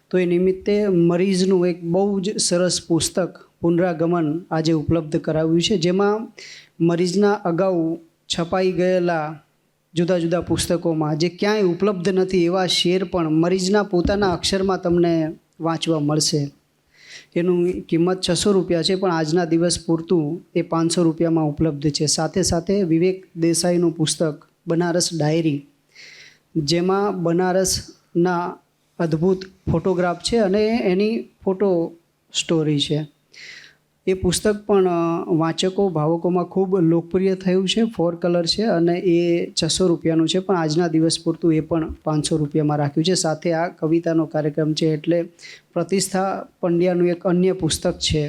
તો એ નિમિત્તે મરીઝનું એક બહુ જ સરસ પુસ્તક પુનરાગમન આજે ઉપલબ્ધ કરાવ્યું છે, જેમાં મરીઝના અગાઉ છપાઈ ગયેલા જુદા જુદા પુસ્તકોમાં જે ક્યાંય ઉપલબ્ધ નથી એવા શેર પણ મરીઝના પોતાના અક્ષરમાં તમને વાંચવા મળશે. એનું કિંમત 600 રૂપિયા છે, પણ આજના દિવસ પૂરતું એ 500 રૂપિયામાં ઉપલબ્ધ છે. સાથે સાથે વિવેક દેસાઈનું પુસ્તક બનારસ ડાયરી, જેમાં બનારસના અદ્ભુત ફોટોગ્રાફ છે અને એની ફોટો સ્ટોરી છે. એ પુસ્તક પણ વાચકો ભાવકોમાં ખૂબ લોકપ્રિય થયું છે. 4 કલર છે અને એ 600 રૂપિયાનું છે, પણ આજના દિવસ પૂરતું એ પણ 500 રૂપિયામાં રાખ્યું છે. સાથે આ કવિતાનો કાર્યક્રમ છે એટલે પ્રતિષ્ઠા પંડ્યાનું એક અન્ય પુસ્તક છે,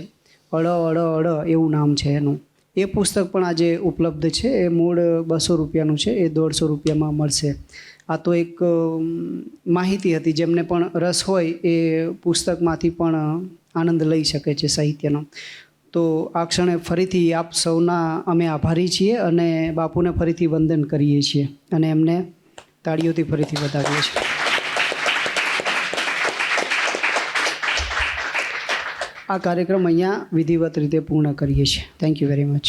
અળ અળ અળ એવું નામ છે એનું. એ પુસ્તક પણ આજે ઉપલબ્ધ છે. એ મૂળ 200 રૂપિયાનું છે, એ 150 રૂપિયામાં મળશે. આ તો એક માહિતી હતી. જેમને પણ રસ હોય એ પુસ્તકમાંથી પણ આનંદ લઈ શકે છે સાહિત્યનો. તો આ ક્ષણે ફરીથી આપ સૌના અમે આભારી છીએ અને બાપુને ફરીથી વંદન કરીએ છીએ અને એમને તાળીઓથી ફરીથી વધાવીએ છીએ. આ કાર્યક્રમ અહીંયા વિધિવત રીતે પૂર્ણ કરીએ છીએ. Thank you very much.